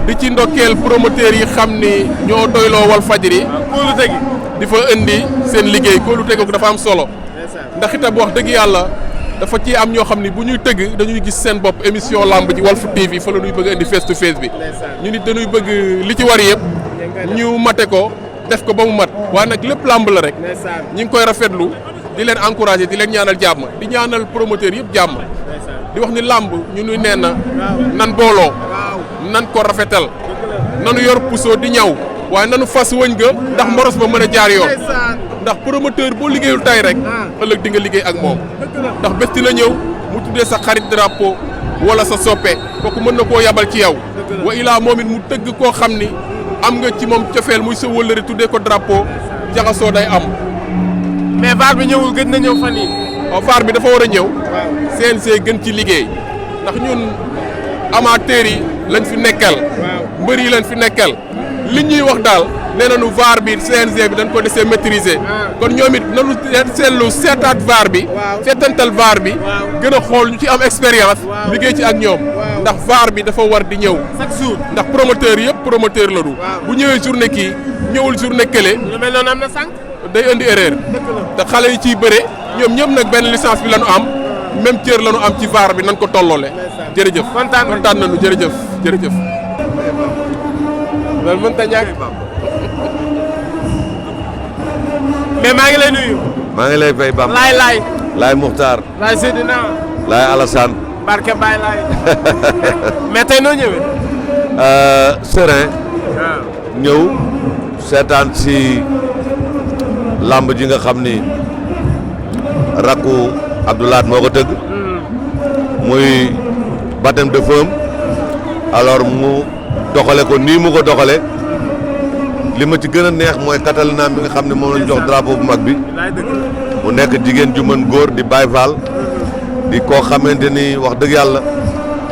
di ci ndokkeel promoteurs yi xam ni ñoo doyloo Walfadjri kóolute gi di fa indi seen liggéey kóolute googu dafa am solo ndax itam wax dëgg yàlla dafa ci am ñoo xam ni bu ñuy tëgg dañuy gis seen bopp émission lamb ji Walf TV fa la ñuy bëgg indi face to face bi ñu nit dañuy bëgg li ci war yëpp ñu mate ko def ko ba mu mat waaye nag lépp lamb la rek ñi ngi koy rafetlu di leen encouragé di leen ñaanal jàmm di ñaanal promoteur yëpp jàmm di wax ni lamb ñu nuy nee na nan booloo nan ko rafetal nanu yor puso di ñaw waaye nanu fas wëñ ga ndax moros ba mën a jaar yoon ndax promoteur boo liggéeyul tay rek ëllëg di nga liggéey ak moom ndax bés dina ñëw mu tuddee sa xarit drapeau wala sa soppe kooku mën na koo yabal ci yow wa ilaa moom it mu tëgg koo xam ni am nga ci moom cofeel muy sa wëllëri tuddee ko drapeau jaxasoo day am. mais VAR bi ñëwul gën na ñëw fan yii. VAR bi dafa war a ñëw. CNG gën ci liggéey ndax ñun amateurs yi lañ fi nekkal. mbër yi lañ fi nekkal. li ñuy wax daal nee nañu VAR bi CNG bi dañ ko desee maîtriser. kon ñoom it nañu seetlu seetaat VAR bi. seetantal VAR bi. gën a xool ñu ci am expérience. liggéey ci ak ñoom. ndax VAR bi dafa war di ñëw. chaque jour ndax promoteur yëpp promoteur la du. bu ñëwee journée kii ñëwul journée kële. lu mel noonu am na sànq. day indi erreur. te xale yi ciy bëre ñoom ñëpp nag benn licence bi la ñu am même cër la ñu am ci VAR bi nan ko tolloole. jërëjëf kontaan nañu jërëjëf jërëjëf. loolu mënut a ñàkk. mais maa ngi lay nuyu. maa ngi lay fay Bamba. Laay Muxtaar. Laay Seydina. Laay Alassane. Barke Baye Laay. mais tey noo ñëwee. serein. ñëw seetaan si lamb ji nga xam ni rakku Abdoulaat moo ko tëgg. muy baptême de feu alors mu doxale ko nii mu ko doxale li ma ci gën a neex mooy Catalina bi nga xam ne moom lañ jox drapeau bu mag bi mu nekk jigéen ju mën góor di Baye Fall di koo xamante ni wax dëgg yàlla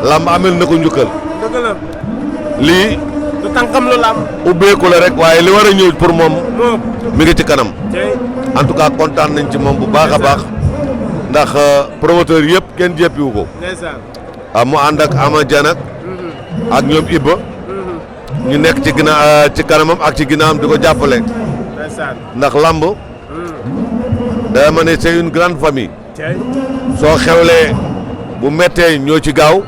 lamb amel na ko njukkal lii du tànkam lu lamb ubbeeku la rek waaye li war a ñëw pour moom mi ngi ci kanam en tout cas kontaan nañ ci moom bu baax a baax ndax promoteur yëpp kenn jéppiwu ko mu ànd ak Ama Dianak ak ñoom Ibba ñu nekk ci ginnaaw ci kanamam ak ci ginnaawam di ko jàppale ndax lamb dama ma ne c'est une grande famille soo xewlee bu mettee ñoo ci gaaw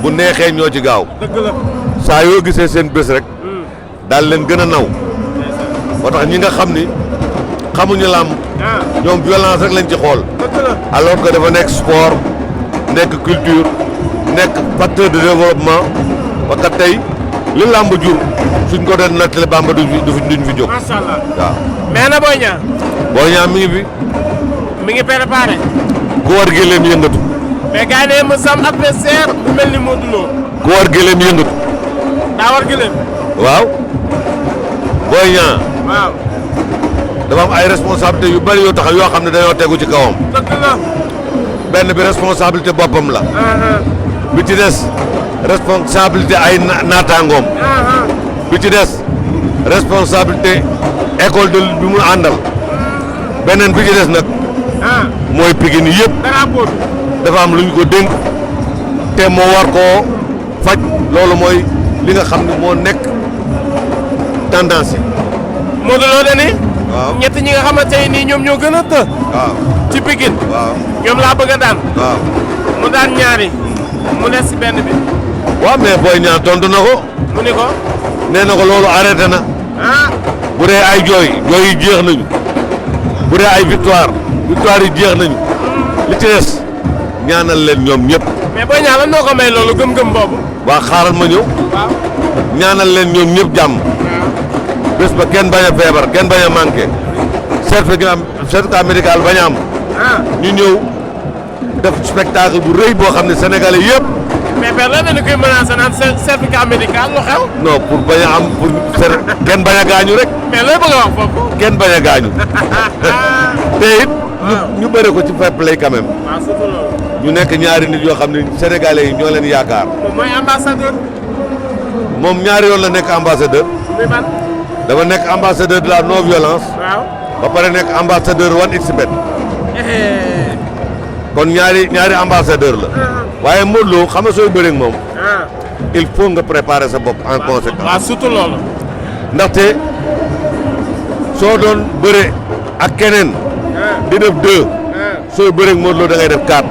bu neexee ñoo ci gaaw saa yoo gisee seen bés rek daal leen gën a naw moo tax ñi nga xam ni xamuñu làmb ñoom violence rek lañ ci xool alors que dafa nekk sport nekk culture nekk facteur de développement parce que tey li làmb jur suñ ko doon nattale Bamba duñ fi jóg. macha allah waaw. mais na Boy Niang. Boy Niang mi ngi fi. mi ngi préparé. ku war gëléem yëngatu. mais gars yi ne ma sam adversaire bu mel ni Modou Lo. ku war gëléem yëngatu. daa war gëléem. waaw. Boy Niang. waaw. dafa am ay responsabilités yu bari yoo tax yoo xam ne dañoo tegu ci kawam. dëgg la. benn bi responsabilité boppam la. bi ci des responsabilité ay naataangoom. bi ci des responsabilité école de bi mu àndal. beneen bi ci des nag. mooy Pikine yëpp. dafa am lu ñu ko dénk te moo war koo faj loolu mooy li nga xam ne moo nekk tendance yi. Modou Lo dani waaw ñett ñi nga xamante ne nii ñoom ñoo gën a të. waaw ci Pikine. waaw ñoom laa bëgg a daan. waaw mu daan ñaari mu des si benn bi. waaw mais Boy Niang tontu na ko. mu ni ko. nee na ko loolu arrêté na. bu dee ay jooy yi jeex nañu. bu dee ay victoire yi jeex nañu. li ci des ñaanal leen ñoom ñëpp. mais Boy Niang lan noo ko may loolu gëm-gëm boobu. waa xaaral ma ñëw. waaw. ñaanal leen ñoom ñëpp jàmm. bés ba kenn bañ a feebar kenn bañ a manqué. certificat médical bañ a am. ñu ñëw def spectacle bu rëy boo xam ne sénégalais yëpp. mais père lan la ñu koy menacé naan certificat médical lu xew. non pour bañ a am pour kenn bañ a gaañu rek. mais looy bëgg a wax foofu. kenn bañ a gaañu. te it ñu bëre ko ci fair play quand même. waaw surtout loolu. ñu nekk ñaari nit yoo xam ne sénégalais yi ñoo leen yaakaar. moom mooy ambassadeur. moom ñaari yoon la nekk ambassadeur. muy ban. dafa nekk ambassadeur de la non violence. waaw. ba pare nekk ambassadeur 1xBet. kon ñaari ambassadeur la. waaye Modou Lo xam nga sooy bëreeg moom. il faut nga préparer sa bopp en conséquence. waaw surtout loolu. ndaxte soo doon bëre ak keneen. di def 2. sooy bëreeg Modou Lo da ngay def 4.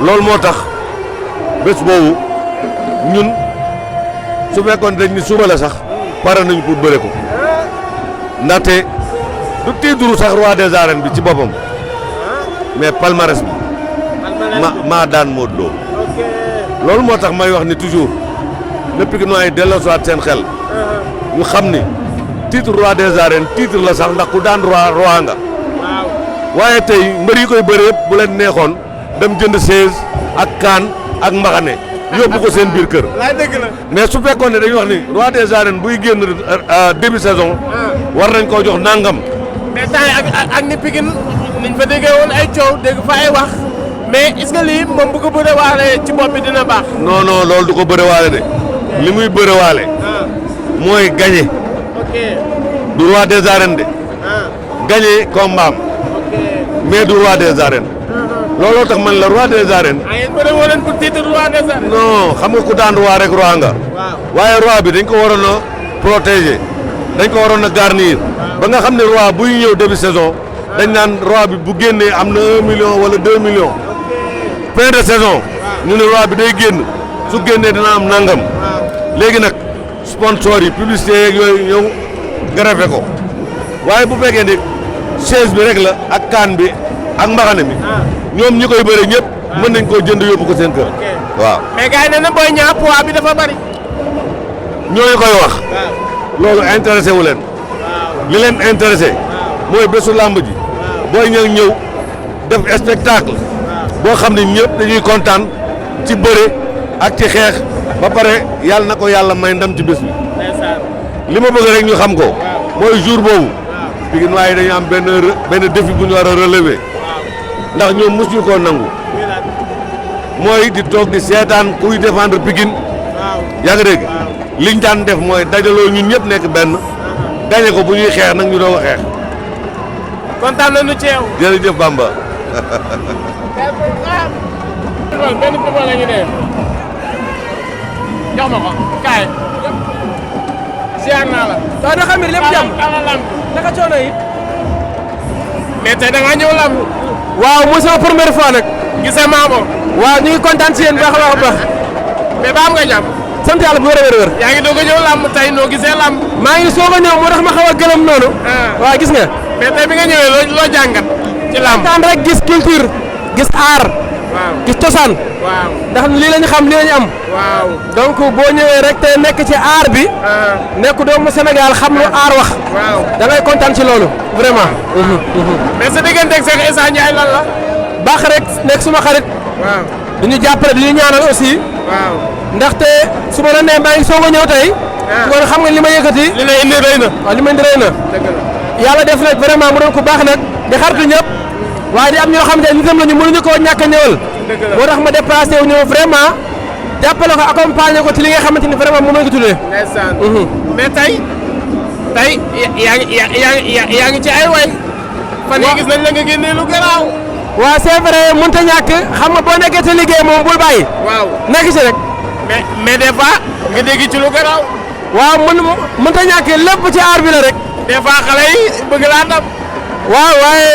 loolu moo tax bés boobu ñun su fekkoon dañ ni suba la sax pare nañ pour bëre ko ndaxte du tiiduru sax roi des arènes bi ci boppam mais palmarès bi maa daan Modou Lo loolu moo tax may wax ni toujours na Pikinois yi delloosiwaat seen xel ñu xam ni titre roi des arènes titre la sax ndax ku daan roi nga waaye tey mbër yi koy bëre yëpp bu leen neexoon dem jënd chaise ak kaan ak mbaxane yóbbu ko seen biir kër mais su fekkoon ne dañuy wax ni roi des arènes buy génn début saison war nañ koo jox nangam. mais temps yi ak ni Pikine niñ fa déggee woon ay coow dégg fa ay wax mais est-ce que lii moom bu ko bëre waale ci bopp bi dina baax. non non loolu du ko bëre waale de li muy bëre waale mooy gagné du roi des arènes de gagné combat am mais du roi des arènes looloo tax man la roi des arènes. yéen bëre woo leen pour titre roi des arènes. non xam nga ku daan roi rek roi nga. waaye roi bi dañ ko waroon a protéger dañ ko waroon a garnir ba nga xam ne roi buy ñëw début saison dañ naan roi bi bu génnee am na 1 million wala 2 millions fin de saison ñu ne roi bi day génn su génnee dina am nangam léegi nag sponsor yi publicité yeeg yooyu ñëw greffé ko waaye bu fekkee ne chaise bi rek la ak kaan bi ak mbaxane mi ñoom ñi koy bëre ñëpp mën nañ koo jënd yóbbu ko seen kër waaw. mais gars yi nee na Boy Niang poids bi dafa bari. ñooñu koy wax. loolu intéressé wu leen. li leen intéressé. mooy bésu làmb ji. Boy Niang ñëw def spectacle. boo xam ne ñëpp dañuy kontaan ci bëre ak ci xeex ba pare yàlla na ko yàlla may ndam ci bés bi. li ma bëgg rek ñu xam ko. mooy jour boobu. Pikinois yi dañu am benn défi bu ñu war a relever. ndax ñoom mosuñu koo nangu. mooy di toog di seetaan kuy défendre Pikine. yaa ngi dégg liñ daan def mooy dajaloo ñun ñëpp nekk benn. gañe ko bu ñuy xeex nag ñu doog a xeex. kontaan nañu ci yow. jërëjëf Bamba. benn piment la ñu dee. jox ma ko kaay. ziar naa la. waaw na xam ne lépp jàmm naka coono yi. mais tey da ngaa ñëw lamb. waaw mooy sama première fois nag. gisee maamo. waaw ñu ngi kontaan si yéen baax a baax. mais ba am nga jàmm. sant yàlla bu wér a wér. yaa ngi doog a ñëw lamb tey noo gisee lamb. maa ngi soog a ñëw moo tax ma xaw a gëlëm noonu. waaw gis nga. mais tey bi nga ñëwee loo jàngat. ci lamb kontaan rek gis culture. gis aar. waaw gis cosaan. waaw ndax lii lañu xam lii lañu am. waaw donc boo ñëwee rek te nekk ci aar bi. nekk doomu Sénégal xam lu aar wax. waaw da ngay kontaan ci loolu vraiment. mais sa digganteeg Cheikh Issa Ndiaye lan la. baax rek nekk suma xarit. waaw du ñu jàppale di ñu ñaanal aussi. waaw ndaxte su ma la nee maa ngi soog a ñëw tey. kon xam nga li ma yëkkati. li lay indi rëy na. waaw li ma indi rëy na. dëgg la yàlla def nag vraiment mu doon ko baax nag di xaritu ñëpp waaye di am ñoo xam ne nitam lañu mënuñu koo ñàkk a ñëwal. moo tax ma déplacé wu ñëw vraiment jàppale ko accompagner ko ci li nga xamante ni vraiment moom la ko tuddee. ndeysaan. mais tey yaa ngi ci ay way. fan yii gis nañ la nga génnee lu garaaw. waaw c'est vrai mënut a ñàkk xam nga boo nekkee ci liggéey moom bul bàyyi. waaw nekk ci rek. mais des fois nga dégg ci lu garaaw. waaw mënut a ñàkk lépp ci aar bi la rek. des fois xale yi bëgg laa ndam. waaw waaye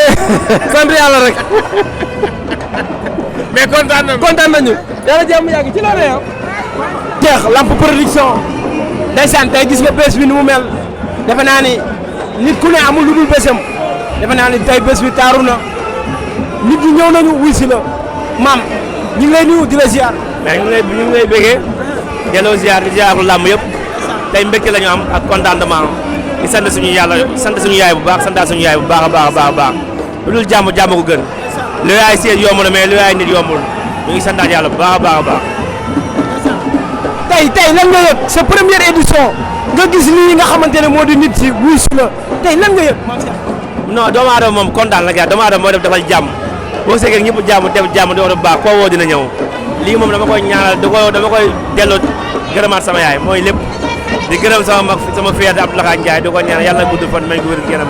sant yàlla rek. mais kontaan nañu. kontaan nañu. yàlla jàmm yàgg ci loolu yow. jeex lamp production. ndeysaan tey gis nga bés bi ni mu mel. defe naa ni nit ku ne amul lu dul bésam. defe naa ni tey bés bi taaru na. nit ñi ñëw nañu wuy si la. maam ñu ngi lay nuyu di la ziar. mais ñu ngi lay bëggee delloo ziar di ziar làmb yëpp tey mbégte la ñu am ak contentement di sant suñu yàlla sant suñu yaay bu baax santaat suñu yaay bu baax a baax a baax lu dul jàmm ko gën lu yaay seet yomb na mais lu yaay nit yombul ñu ngi santaat yàlla bu baax a baax. tey lan nga yëg sa première édition nga gis lii nga xamante ne moo di nit si wuy si la tey lan nga yëg. non doomu aadama moom kontaan la gars doomu aadama moo def defal jàmm boo seegee ñëpp jàmm def jàmm di wax bu baax koo woo dina ñëw lii moom dama koy ñaanal dama koy delloo gërëmaat sama yaay mooy lépp di gërëm sama mag sama fier Abdoulaye Ndiaye di ko ñaanal yàlla gudd fan may ko wér gërëm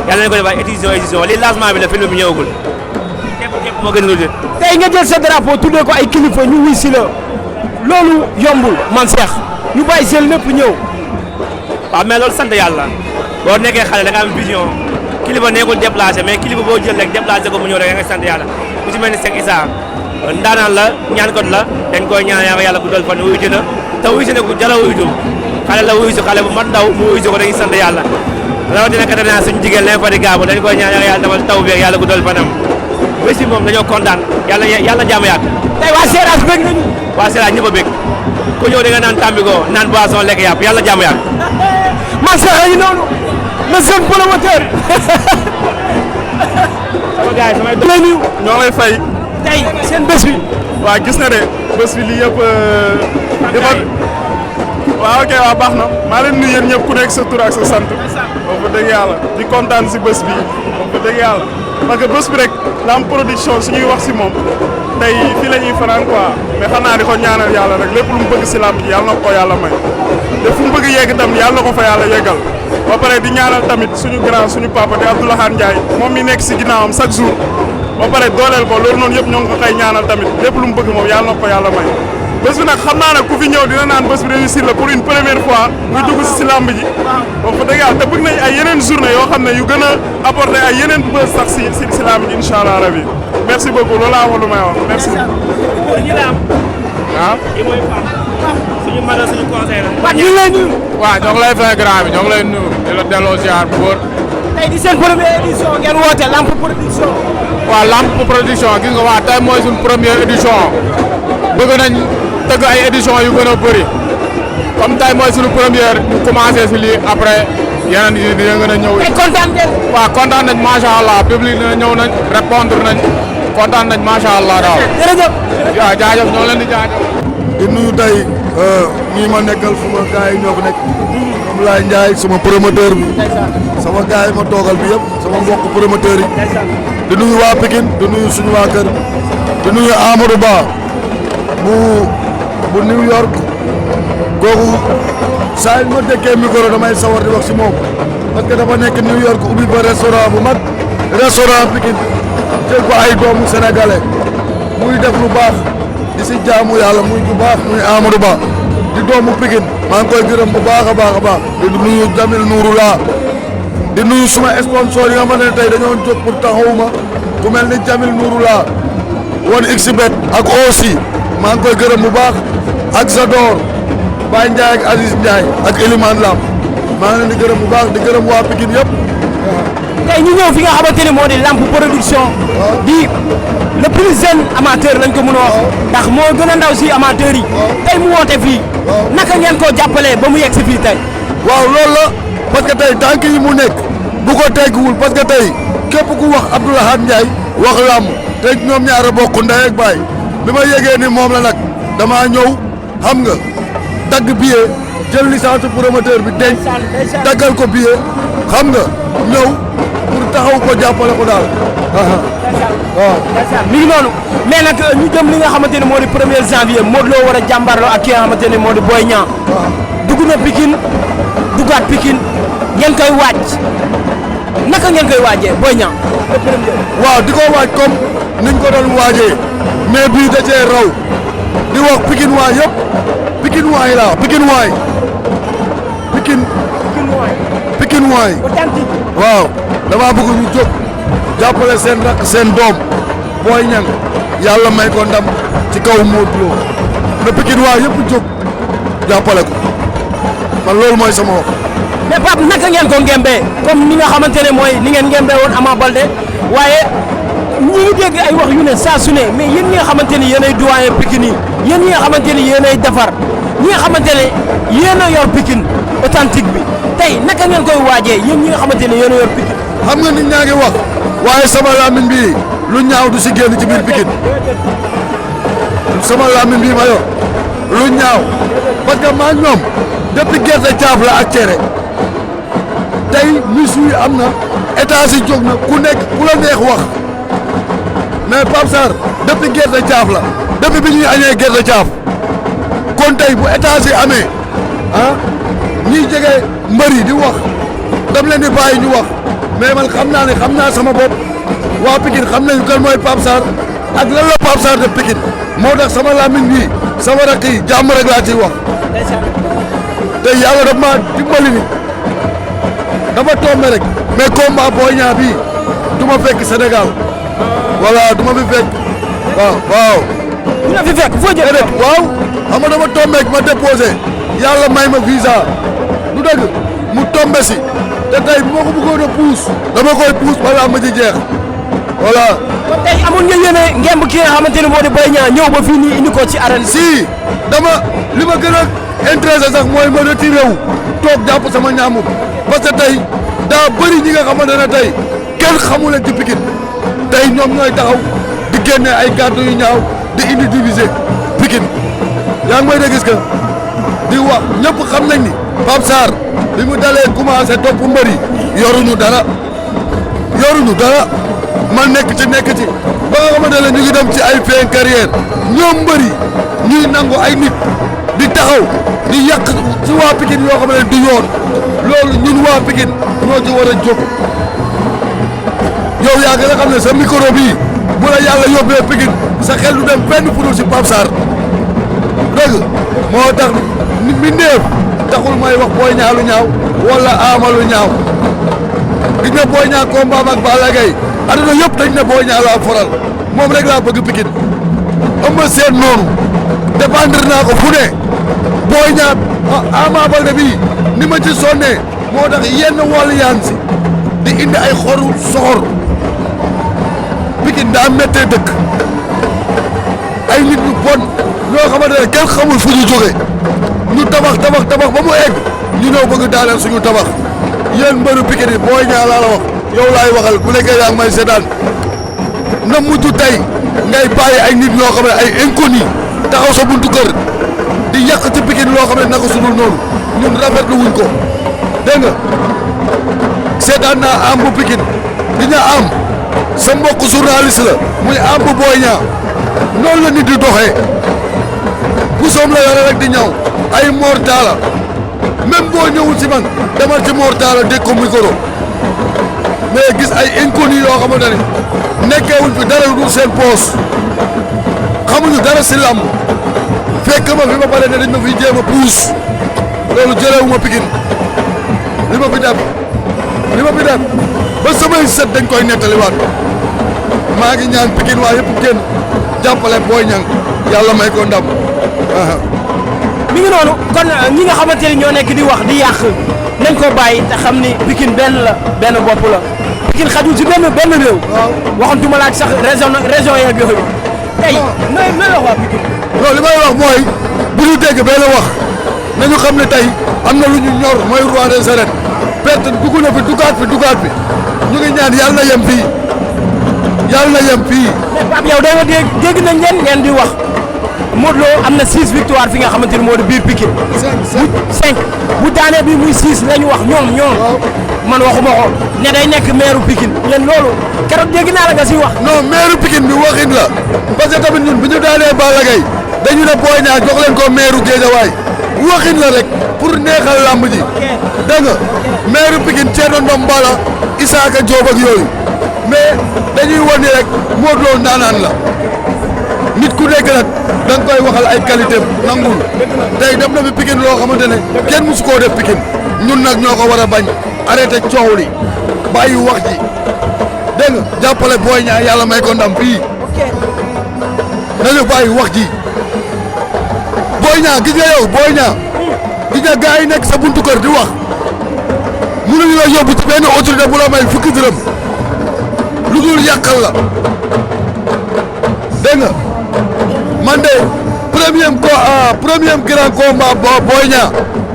yàlla nañu ko def ay édition lii lancement bi la film bi ñëwagul képp moo gën a lutte. tey nga jël sa drapeau tuddee ko ay kilifa ñu wuy si la loolu yombul man Cheikh ñu bàyyi seen lépp ñëw. waaw mais loolu sant yàlla boo nekkee xale da nga am vision kilifa nekkul déplacé mais kilifa boo jël rek déplacé ko mu ñëw rek da nga sant yàlla ku ci mel ni Cheikh Issa ndaanaan la ñaan kot la dañ koy ñaan yàlla guddal fan wuyu ci na te wuyu si ne ku jala wuyutu xale la wuyu si xale bu mat ndaw mu wuyu si ko dañuy sant yàlla rawatina kat naa suñu jigéen l'infatigable dañ koy ñaan yàlla defal taw beeg yàlla guddal fanam bés bi moom dañoo kontaan yàlla jàmm yàgg. tey waa Seras bëgg nañu. waa Seras ñëpp a bëgg ku ñëw da nga naan Tampico naan boisson lekk yàpp yàlla jàmm yàgg. man sax yi noonu le jeune promoteur. sama gars yi samay lay nuyu. ñoo lay fay. tey seen bés bi. waa gis nga de bés bi lii yëpp waaw ok waaw baax na maa leen nuyu yéen ñëpp ku nekk sa tur ak sa sant wax fa dëgg yàlla di kontaan si bés bi wax fa dëgg yàlla parce que bés bi rek Lamb Production suñuy wax si moom tey fii la ñuy fanaan quoi mais xam naa di ko ñaanal yàlla rek lépp lu mu bëgg si lamb ji yàlla na ko yàlla may te fu mu bëgg yegg tam yàlla na ko fa yàlla yeggal ba pare di ñaanal tamit suñu grand suñu papa di Abdoulaye Ndiaye moom mi nekk si ginnaawam chaque jour ba pare dooleel ko loolu noonu yëpp ñoo ngi ko koy ñaanal tamit lépp lu mu bëgg moom yàlla na ko yàlla may bés bi nag xam naa ne ku fi ñëw dina naan bés bi réussir la pour une première fois muy dugg si lamb ji wax fa dëgg yàlla te bëgg nañ ay yeneen journée yoo xam ne yu gën a apporter ay yeneen bés sax si lamb ji incha allah rabi merci beaucoup loolu laa wax lu may wax merci. ah. suñu mën a suñu conseil la. Pat ñu ngi lay nuyu. waaw ñoo ngi lay fay grand bi ñoo ngi lay nuyu di la delloo ziar bu wóor. tey di seen première édition ngeen woote Lamb Production. waaw Lamb Production gis nga waa tey mooy suñu première édition bëgg nañ tëgg ay édition yu gën a bëri comme tey mooy suñu première ñu commencé si lii après yeneen yi dina gën a ñëw. tey kontaan ngeen. waaw kontaan nañ macha allah public dina ñëw nañ répondre nañ kontaan nañ macha allah daaw. jërëjëf. waaw jaajëf ñoo leen di jaajëf. di nuyu tey ñii ma nekkal suma gars yi ñoo fi nekk comme Laye Ndiaye suma promoteur bi sama gars yi ma toogal bi yëpp sama mbokk promoteur yi di nuyu waa Pikine di nuyu suñu waa kër di nuyu Amadou Ba bu New York kooku saa yi ma dëkkee micro damay sawar di wax si moom parce que dafa nekk New York ubbi fa restaurant bu mag restaurant Pikine jël ko ay doomu sénégalais muy def lu baax di si jaamu yàlla muy bu baax muy Amadou Ba di doomu Pikine maa ngi koy gërëm bu baax a baax a baax di nuyu Jamil Nouroula di nuyu suma sponsor yi nga xamante ne tey dañoo jóg pour taxawuma ku mel ni Jamil Nouroula woon xbet ak aussi maa ngi koy gërëm bu baax ak Zador Baye Ndiaye ak Aziz Ndiaye ak Elimane Lam maa ngi leen di gërëm bu baax di gërëm waa Pikine yëpp. tey ñu ñëw fi nga xamante ne moo di Lamb Production. di le plus jeune amateur lañ ko mën a wax. ndax moo gën a ndaw si amateur yi. tey mu woote fii. naka ngeen koo jàppalee ba mu yegg si fii tey. waaw loolu la parce que tey tànk yi mu nekk bu ko tegguwul parce que tey képp ku wax Abdoulaye Ndiaye wax làmb te ñoom ñaar a bokk ndey ak baay bi ma yegee ni moom la nag damaa ñëw xam nga dagg billet jël licence promoteur bi denc daggal ko billet xam nga ñëw pour taxaw ko jàppale ko daal. waaw. mi ngi noonu mais nag ñu jëm li nga xamante ne moo di 1er janvier Modou Lo war a jàmbarloo ak ki nga xamante ne moo di Boy Niang. dugg na Pikine duggaat Pikine ngeen koy waaj naka ngeen koy waajee Boy Niang. waaw di ko waaj comme niñ ko doon waajee mais bii da cee raw di wax Pikine waay yëpp Pikine waay laa Pikine waay Pikine waay waaw dama bëgg ñu jóg jàppale seen rakk seen doom Boy Niang yàlla may ko ndam ci kaw Modou Lo na Pikine waay yëpp jóg jàppale ko man loolu mooy sama wax. mais Pape naka ngeen ko ngembee comme ni nga xamante ne mooy ni ngeen ngembee woon Ama Baldé waaye ñi ngi dégg ay wax yu ne saa su ne mais yéen ñi nga xamante ni yéen ay doyen Pikine yi yéen ñi nga xamante ni yéen ay defar ñi nga xamante ne yéen a yor Pikine authentique bi tey naka ngeen koy waajee yéen ñi nga xamante ne yéen a yor Pikine. xam nga nit ñaa ngi wax waaye sama làmmiñ bii lu ñaaw du si génn ci biir Pikine sama làmmiñ bii ma yor lu ñaaw parce que maa ñoom depuis gerte caaf la ak cere tey mis yi am na état si jóg na ku nekk ku la neex wax mais Pape Sarr depuis gerte caaf la depuis bi ñuy añee gerte caaf kon tey bu état si amee ah ñiy jege mbër yi di wax dam leen di bàyyi ñu wax mais man xam naa ne xam naa sama bopp waa Pikine xam nañu kan mooy Pape Sarr ak lan la Pape Sarr de Pikine moo tax sama làmmiñ bii sama rakk yi jàmm rek laa ciy wax te yàlla daf maa dimbali ni dafa tombé rek mais combat Boy Niang bii du ma fekk Sénégal voilà du ma fi fekk waaw. du ma fi fekk foo jëlee rek waaw xam nga dafa tombé ma déposé yàlla may ma visa du dëgg mu tombé si te tey bu ma ko bëggoon a puus dama koy puus balaa ma ci jeex voilà. kon tey amoon nga yéene ngemb ki nga xamante ne moo di Boy Niang ñëw ba fii nii indi ko ci arène. si li ma gën a intéressé sax mooy ma retiré wu toog jàpp sama ñaamur parce que tey daa bëri ñi nga xamante ne tey kenn xamu leen ci Pikine tey ñoom ñooy taxaw di génne ay kàddu yu ñaaw di indi diviser Pikine yaa ngi may dégg gis nga di wax ñëpp xam nañ ni Pape Sarr bi mu dalee commencé topp mbër yi yoruñu dara man nekk ci ba nga xamante ne ñu ngi dem ci ay fin carrière ñoom mbër yi ñuy nangu ay nit di taxaw di yàq ci waa Pikine yoo xam ne du yoon loolu ñun waa Pikine ñoo ci war a jóg yow yaa ngi xam ne sa micro bii bu la yàlla yóbbee Pikine sa xel du dem fenn fu dul si Pape Sarr dëgg moo tax mi néew taxul may wax Boy Niang lu ñaaw wala Ama lu ñaaw gis nga Boy Niang combat ak Balla Gaye aduna yëpp dañ ne Boy Niang laa foral moom rek laa bëgg Pikine Eumeu Sène noonu dépendre naa ko fu ne Boy Niang Ama Baldé bii ni ma ci sonnee moo tax yenn wàllu yaan si di indi ay xoru soxor Pikine daa méttee dëkk ay nit ñu bon ñoo xamante ne kenn xamul fu ñu jóge ñu tabax ba mu egg ñu ñëw bëgg daaneel suñu tabax yéen mbëru Pikine yi Boy Niang laa la wax yow laay waxal bu nekkee yaa ngi may seetaan na mujj tey ngay bàyyi ay nit ñoo xam ne ay inconnu taxaw sa buntu kër di yàq ci Pikine loo xam ne naka su dul noonu ñun rafetlu wuñ ko dégg nga seetaan naa am bu Pikine di nga am sa mbokk journaliste la muy am bu Boy Niang noonu la nit di doxee bu soom la yore rek di ñëw ay Mor Talla même boo ñëwul si man demal ci Mor Talla dégg ko micro mais gis ay inconnu yoo xamante ne nekkeewuñ fi dara lu dul seen poos xamuñu dara si làmb fekk ma fi ma pare ne dañ ma fiy jéem a puus loolu jëlewu ma Pikine li ma fi def ba samay set dañ koy nettaliwaat maa ngi ñaan Pikine waa yëpp génn jàppale Boy Niang yàlla may ko ndam. mi ngi noonu kon ñi nga xamante ni ñoo nekk di wax di yàq nañ ko bàyyi te xam ni Pikine benn bopp la Pikine xajul ci benn réew. waxantuma laaj sax région yeeg yooyu tey nooy la waa Pikine. non li may wax mooy bu ñu dégg benn wax nañu xam ne tey am na lu ñu ñor mooy roi des arènes perte dugg na fi dugaat fi ñu ngi ñaan yàlla na yem fii. mais Pape yow day dégg nañ leen ngeen di wax Modou Lo am na 6 victoire fi nga xamante ni moo di biir Pikine. 5 bu daanee bi muy 6 la ñu wax ñoom man waxuma ko ne day nekk maire Pikine yéen loolu keroog dégg naa la nga si wax. non maire Pikine bi waxin la parce que tamit ñun bi ñu daanee Balla Gaye dañu ne Boy Niang jox leen ko maire Guédiawaye waxin la rek pour neexal lamb ji dégg nga maire Pikine Thierno Ndombala Isaka Diop ak yooyu mais dañuy wan ni rek Modou Lo ndaanaan la nit ku nekk nag da nga koy waxal ay qualité nangul tey def na fi Pikine loo xamante ne kenn musu koo def Pikine ñun nag ñoo ko war a bañ arrêté coow li bàyyi wax ji dégg nga jàppale Boy Niang yàlla may ko ndam fii nañu bàyyi wax ji Boy Niang gis nga yow Boy Niang gis nga gars yi nekk sa buntu kër di wax mënuñu la yóbbu ci benn autorité bu la may fukki dërëm lu dul yàqal la dégg nga man de premier grand combat Boy Niang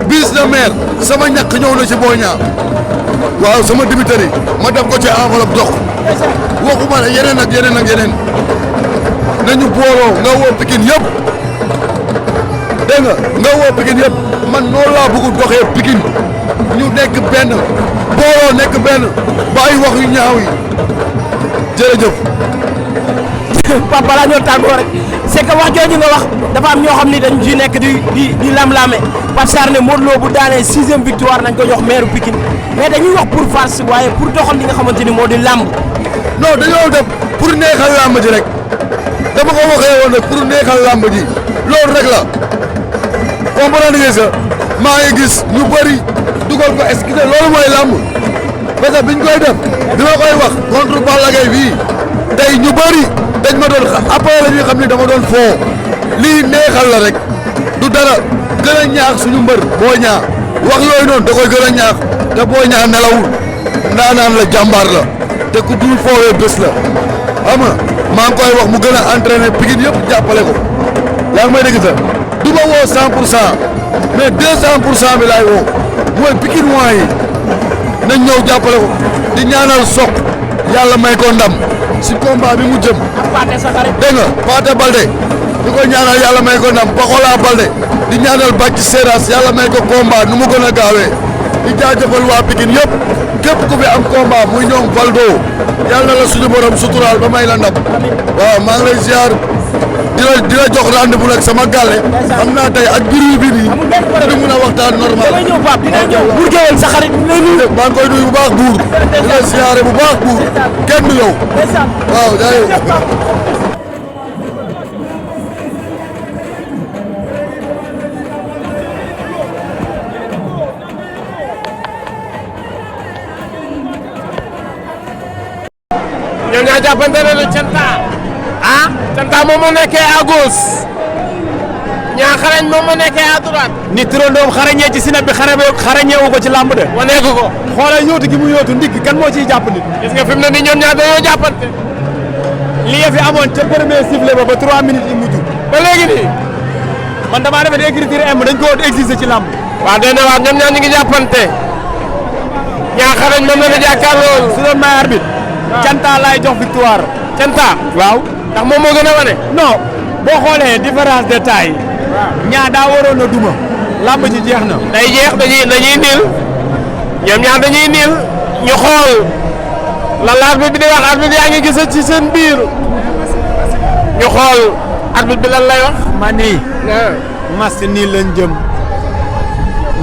bis de maire sama ñàkk ñëw na ci Boy Niang waaw sama dibiteri ma def ko ci enveloppe jox waxuma ne yeneen ak yeneen nañu booloo nga woo Pikine yëpp dégg nga woo Pikine yëpp man noonu laa bëgg doxee Pikine ñu nekk benn booloo nekk benn bàyyi wax yu ñaaw yi jërëjëf. Pape balaa ñoo tàggoo rek c'est que wax jooju nga wax dafa am ñoo xam ni dañ ci nekk di lam-lame Pape Sarr ne Modou Lo bu daanee 6e victoire nañ ko jox maire Pikine mais dañuy wax pour farce waaye pour doxal li nga xamante ni moo di lamb. non dañoo def pour neexal lamb ji rek dama ko waxee woon rek pour neexal lamb ji loolu rek la comprendre nga sa maa ngi gis ñu bëri dugal ko excusez loolu mooy lamb parce que biñ koy def bi ma koy wax contre Balla Gaye bii tey ñu bëri dañ ma doon après la ñuy xam ni dama doon foo lii neexal la rek du dara gën a ñaax suñu mbër Boy Niang wax yooyu noonu da koy gën a ñaax te Boy Niang nelawul ndaanaan la jàmbaar la te ku dul foowee bés la xam nga maa ngi koy wax mu gën a entraîner Pikine yëpp jàppale ko yaa ngi may dégg sax du ma woo 100% mais 200% bi laay woo mooy Pikine waa yi nañ ñëw jàppale ko di ñaanal Sokh yàlla may ko ndam si combat bi mu jëm. dégg nga Pathé Baldé di ko ñaanal yàlla may ko ndam Pakola Baldé di ñaanal Bathie Seras yàlla may ko combat nu mu gën a gaawee di jaajëfal waa Pikine yëpp képp ku fi am combat muy ñoom Valdo yàlla la suñu borom suturaal ba may la ndam waaw maa ngi lay ziar di la jox rendez-vous nag sama gàlle xam naa tey ak biir bi nii di mun a waxtaan normal. Bour Gueweul sa xarit lay nuyu. maa ngi koy nuyu bu baax buur di la ziare bu baax buur kenn du yow waaw jaay ñoom ñaa jàppante ne Canta ah Canta moom moo nekkee à gauche ñaa xarañ moom moo nekkee à droite. ni turandoom xarañee ci sinab bi xarañeewu ko ci làmb de. wane ko ko. xoolal yóotu gi mu yóotu ndigg kan moo ciy jàpp nit. gis nga fi mu ne nii ñoom ñaar dañoo jàppante. li nga fi amoon ca premier sifflet ba 3 minutes yi mujj. ba léegi nii. man damaa defe ne écriture M dañ ko exiger ci làmb. waaw dégg nga waaw ñoom ñaar ñu ngi jàppante. ñaa xarañ moom la ñu jàkkaarloo. su doon may arbitre. Canta laay jox victoire. Canta waaw ndax moom moo gën a wane. non boo xoolee différence de taille. ñaa daa waroon a duma. làmb ji jeex na. day jeex dañuy niil. ñoom ñaar dañuy niil. ñu xool. lan la arbitre bi di wax arbitre yaa ngi gis ci seen biir. ñu xool arbitre bi lan lay wax. ma nii. mas nii lañ jëm.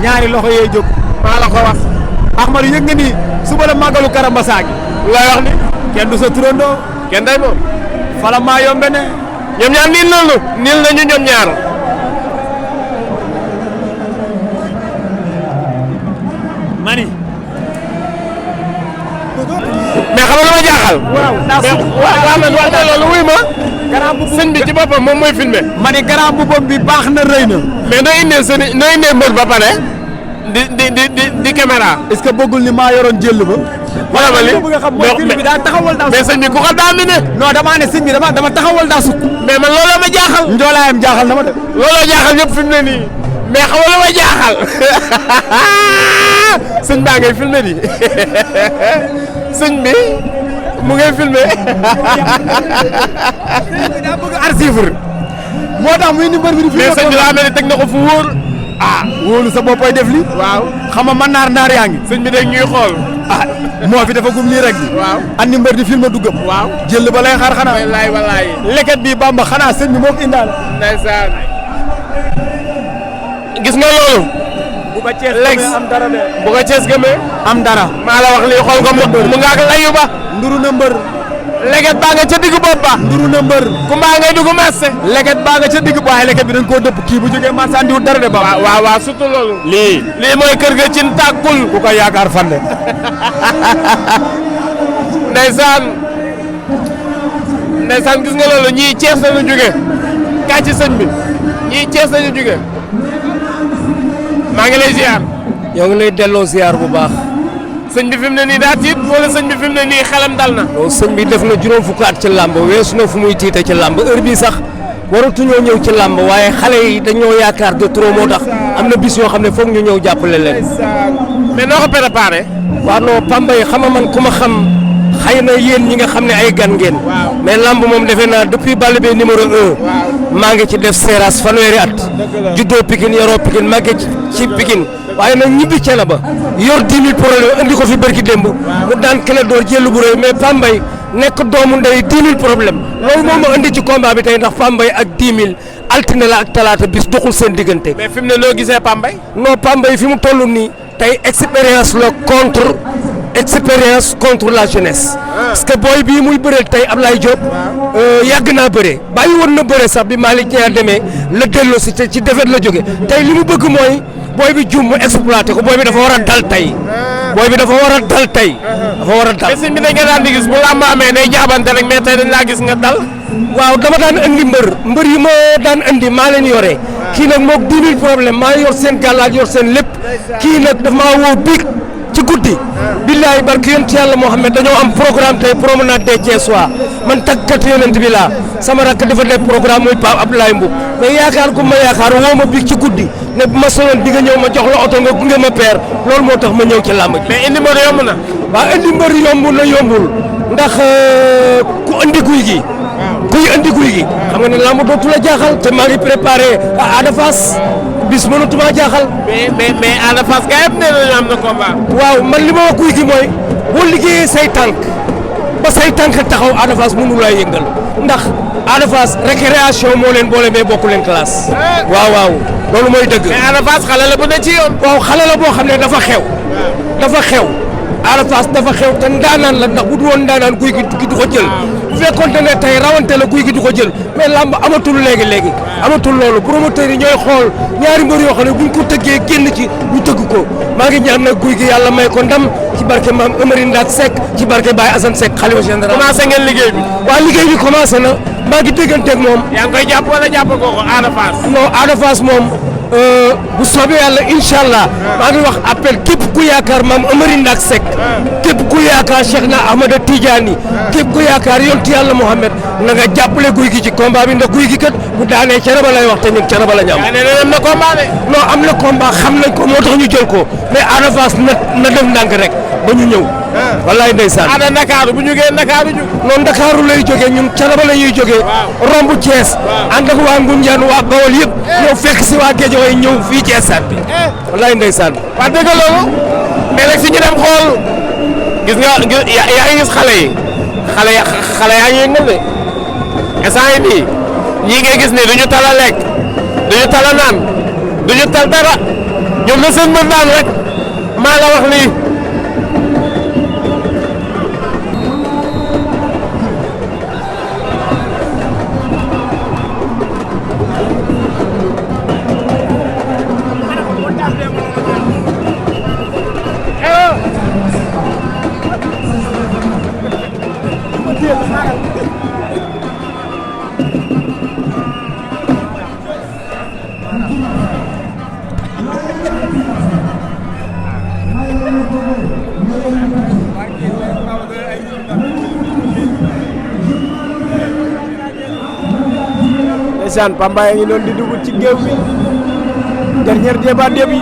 ñaari loxo yee jóg. maa la ko wax. Ahmadou yëg nga ni suba la màggalu Karambasa gi. lay wax ni. kenn du sa turandoo. kenn day moom. fala maa yombe ne. ñoom ñaar niil nañu ñoom ñaar. mani. mais xam nga lu ma jaaxal. waaw loolu wuy ma. garaam bu sëñ bi ci boppam moom mooy filmé. mani garaam bu bopp bi baax na rëy na. mais noo indee mbër ba pare. di caméra. est-ce que bëggul ni maa yoroon jël ba. wala ma li mooy film bi daa taxawal daa mais sëñ bi ku ko daan ne. non damaa ne sëñ bi dama taxawal daa sukk. mais man looloo ma jaaxal. njoolaayam jaaxal na ma de. looloo jaaxal ñëpp fi mu ne nii. mais xam nga lu ma jaaxal. sëñ baa ngay filmé nii. sëñ bi mu ngay filmé. sëñ bi daa bëgg archive. moo tax muy ni mbër bi di. mais sëñ bi daa mel ni teg na ko fu wóor. ah wóolu sa boppay def li waaw xam nga man naar yaa ngi. sëñ bi dañ ñuy xool. ah moo fi dafa gum lii rek bi. waaw andi mbër di film du gëm. waaw jël ba lay xaar xanaa. wallaay. leket bi Bamba xanaa sëñ bi moo ko indaale. ndeysaan. gis nga loolu. bu ko Cees am dara de. bu ko Cees gëmee. am dara. maa la wax lii xool ko mu nga ak layu ba. nduru na mbër. leget baa nga ca diggu bopp ba. nduru na mbër. kumba ngay dugg marché. leget baa nga ca digg waaye leget bi dañ koo dëpp kii bu jógee marché andiwul dara de ba. waaw surtout loolu. lii mooy kër ga cin tàkkul. ku ko yaakaar fan de. ndeysaan gis nga loolu ñii Cees lañu jóge kaa ci sëñ bi ñii Cees lañu jóge maa ngi lay ziar. ñoo ngi lay delloo ziar bu baax. sëñ bi fi mu ne nii daa tiit wala sëñ bi fi mu ne nii xelam dal na. non sëñ bi def na juróom fukki at ci làmb weesu na fu muy tiite ci làmb heure bii sax waratuñoo ñëw ci làmb waaye xale yi dañoo yaakaar de trop moo tax am na bis yoo xam ne foog ñu ñëw jàppale leen. mais noo ko préparé. waaw non Pambay xam nga man ku ma xam xëy na yéen ñi nga xam ne ay gan ngeen. mais làmb moom defe naa depuis Balla Gaye numéro 1. maa ngi ci def Seras fanweeri at. juddoo Pikine yoroo Pikine màggee ci Pikine. waaye nag ñibbi cee la ba yor 10 000 problème andi ko fi barki démb mu daan kële door jël bu rëy mais Pambay nekk doomu ndey 10 000 problème loolu moom ma andi ci combat bi tey ndax Pambay ak 10 000 altine la ak talaata bis doxul seen diggante. mais fi mu ne noo gisee Pambay. non Pambay fi mu toll nii tey expérience la contre la jeunesse. parce que booy bii muy bëreel tey Ablaye Diop. yàgg naa bëree bàyyi woon na bëre sax bi Malick Niang demee la delloo si te ci defet la jóge tey li mu bëgg mooy. booy bi jum mu exploité ko booy bi dafa war a dal tey. booy bi dafa war a dal tey. dafa war a dal mais sëñ bi dañ nga daan di gis bu làmb amee day jaabante rek mais tey dañ laa gis nga dal. waaw dama daan andi mbër yi ma daan andi maa leen yore. kii nag moog 10 000 problème maa yor seen gàllaaj yor seen lépp. kii nag daf maa woo biig ci guddi billahi barki yonent yàlla Muhammad dañoo am programme tey promenade des Thiessois man tàggat yonent bi laa sama rakk dafa def programme muy Pape Abdoulaye Mboup mais yaakaar ku ma yaakaar woo ma bi ci guddi ne bu ma sonoon di nga ñëw ma jox la oto nga gunge ma peer loolu moo tax ma ñëw ci làmb ji. mais indi mbër yomb na. waaw indi mbër yomb na yombul ndax ku andi guy gi. kuy andi guy gi. xam nga ne làmb dootu la jaaxal te maa ngi préparé Ada Fass bis mënatuma jaaxal. mais Ada Fass gars yëpp nee nañu am na combat. waaw man li ma wax guy gi mooy boo liggéeyee say tànk ba say tànk taxaw Ada Fass mënu laa yëngal ndax Ada Fass récréation moo leen boole mais bokku leen classe. waaw loolu mooy dëgg. mais Ada Fass xale la bu ne ci yoon. waaw xale la boo xam ne dafa xew. dafa xew Ada Fass dafa xew te ndaanaan la ndax bu du woon ndaanaan guy gi du ko jël. bu fekkoon ne tey rawante la guy gi du ko jël mais lamb amatul léegi amatul loolu promoteurs yi ñooy xool ñaari mbër yoo xam ne buñ ko tëggee génn ci ñu tëgg ko maa ngi ñaan nag guy gi yàlla may ko ndam ci barke maam Amary Ndak Seck ci barke Baye Assane Seck xalifa général. commencé ngeen liggéey bi. waaw liggéey bi commencé na maa ngi dégganteeg moom. yaa ngi koy jàpp wala jàpp ko Ada Fass. non Ada Fass moom bu soobee yàlla incha allah maa ngi wax appel képp ku yaakaar maam Amary Ndak Seck képp ku yaakaar Cheikh na Ahmada Tidiane képp ku yaakaar yonti yàlla Mohamed na nga jàppale guy gi ci combat bi ndax guy gi kat bu daanee caraba lay wax te ñun caraba la ñu am. am na combat de. non am na combat xam nañ ko moo tax ñu jël ko mais Ada Fass na def ndànk rek ba ñu ñëw. wallaay ndeysaan. Ada Ndakaaru bu ñu jógee Ndakaaru ñu. non Ndakaaru lay jógee ñun caraba la ñuy jógee. romb Thiès. ànd ak waa Ngunjaan waa Bawol yëpp. ñëw fekk si waa Guédiawaye ñëw fii ci stade bi. wallaay ndeysaan. wax dëgg loolu. mais nag si ñu dem xool. gis nga yaa ngi gis xale yi. xale yaa ngi yëngal de. instant yii nii ñii ngay gis ne duñu tala lekk duñu tala naan duñu tal dara ñoom la seen mën daan rek maa la wax lii. ndeysaan Pambaay ngi doon di dugg ci géew bi dernier débat bi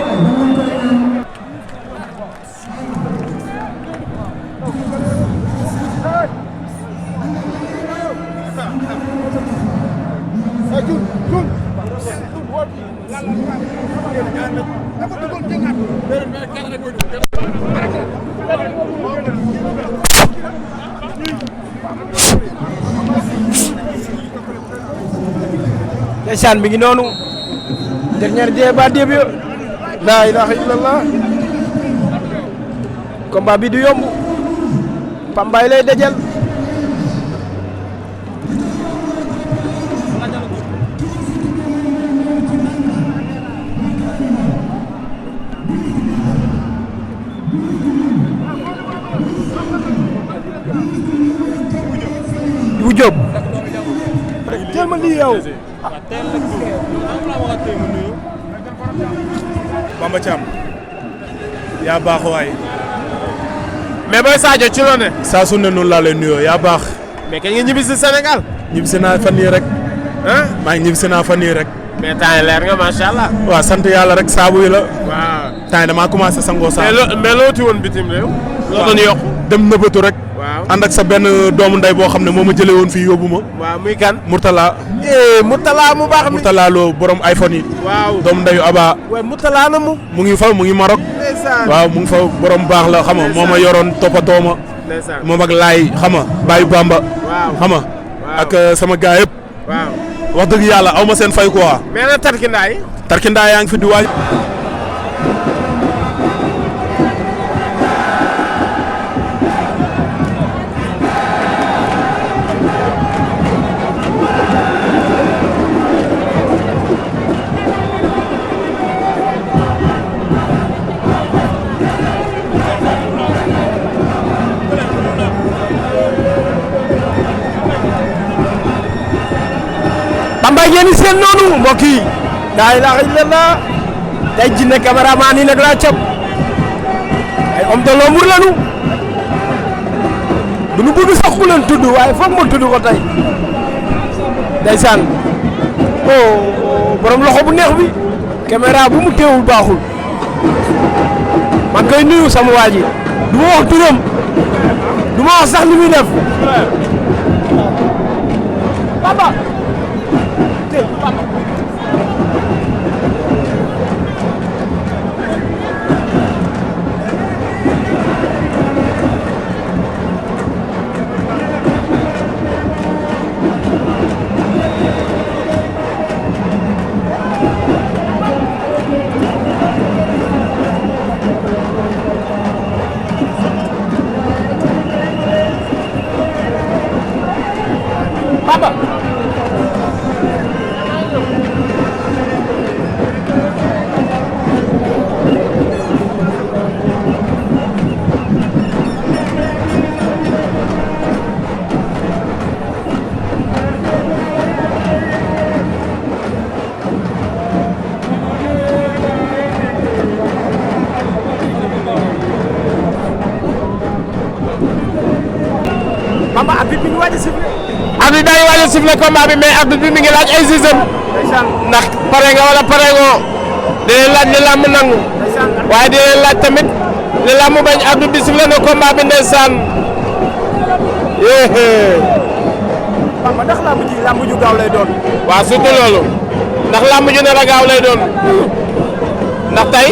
ndeysaan mi ngi noonu dernier débat bi la ilaha illallah combat bi du yomb Pambaay lay dajal bu Jóob teel ma lii yow Bamba Thiam yaa baax waay. mais booy Sadio ci loo ne. saa su ne noonu laa lay nuyoo yaa baax. mais kañ nga ñibbi si Sénégal. ñibbisi naa fan yii rek. maa ngi ñibbisi naa fan yii rek. mais temps yi leer nga macha allah. waaw sant yàlla rek saabu yi la. waaw temps yi damaa commencé sangoo saabu. mais loo ti woon bitim réew. loo doon yokku. dem nëbbatu rek. waaw ànd ak sa benn doomu ndey boo xam ne moo ma jëlee woon fii yóbbu ma. waaw muy kan. Mourtala. Mourtala mu baax mi. Mourtala loo borom iPhone yi. waaw doomu ndeyu Aba. waaye Mourtala na mu. mu ngi fa mu ngi Maroc. ndeysaan waaw mu ngi fa borom baax la xam nga moo ma yoroon toppatoo ma. ndeysaan moom ak laay xam nga Baye Bamba. waaw xam nga ak sama gars yëpp. waaw wax dëgg yàlla aw ma seen fay quoi. mais nag tarkindaa yi. tarkindaa yaa ngi fi di waaj. Pambaay ngeen di seen noonu mbokk yi laa ilaaha illallah tey jinne cameraman yi nag laa cap ay homme de l'ombre lañu du nu bëgg sax ku leen tudd waaye foog ma tudd ko tey ndeysaan borom loxo bu neex bi caméra bu mu teewul baaxul man koy nuyu sama waa ji du ma wax turam du ma wax sax li muy def papa arbitre day waaj a sifflé combat bi mais arbitre bi mi ngi laaj ay sisam ndax pare nga wala pare ngoo dinañ laaj li làmb nangu waaye dinañ laaj tamit li làmb bañ arbitre bi sifflé na combat bi ndeysaan papa ndax làmb ju gaaw lay doon waaw surtout loolu ndax làmb ju nar a gaaw lay doon ndax tey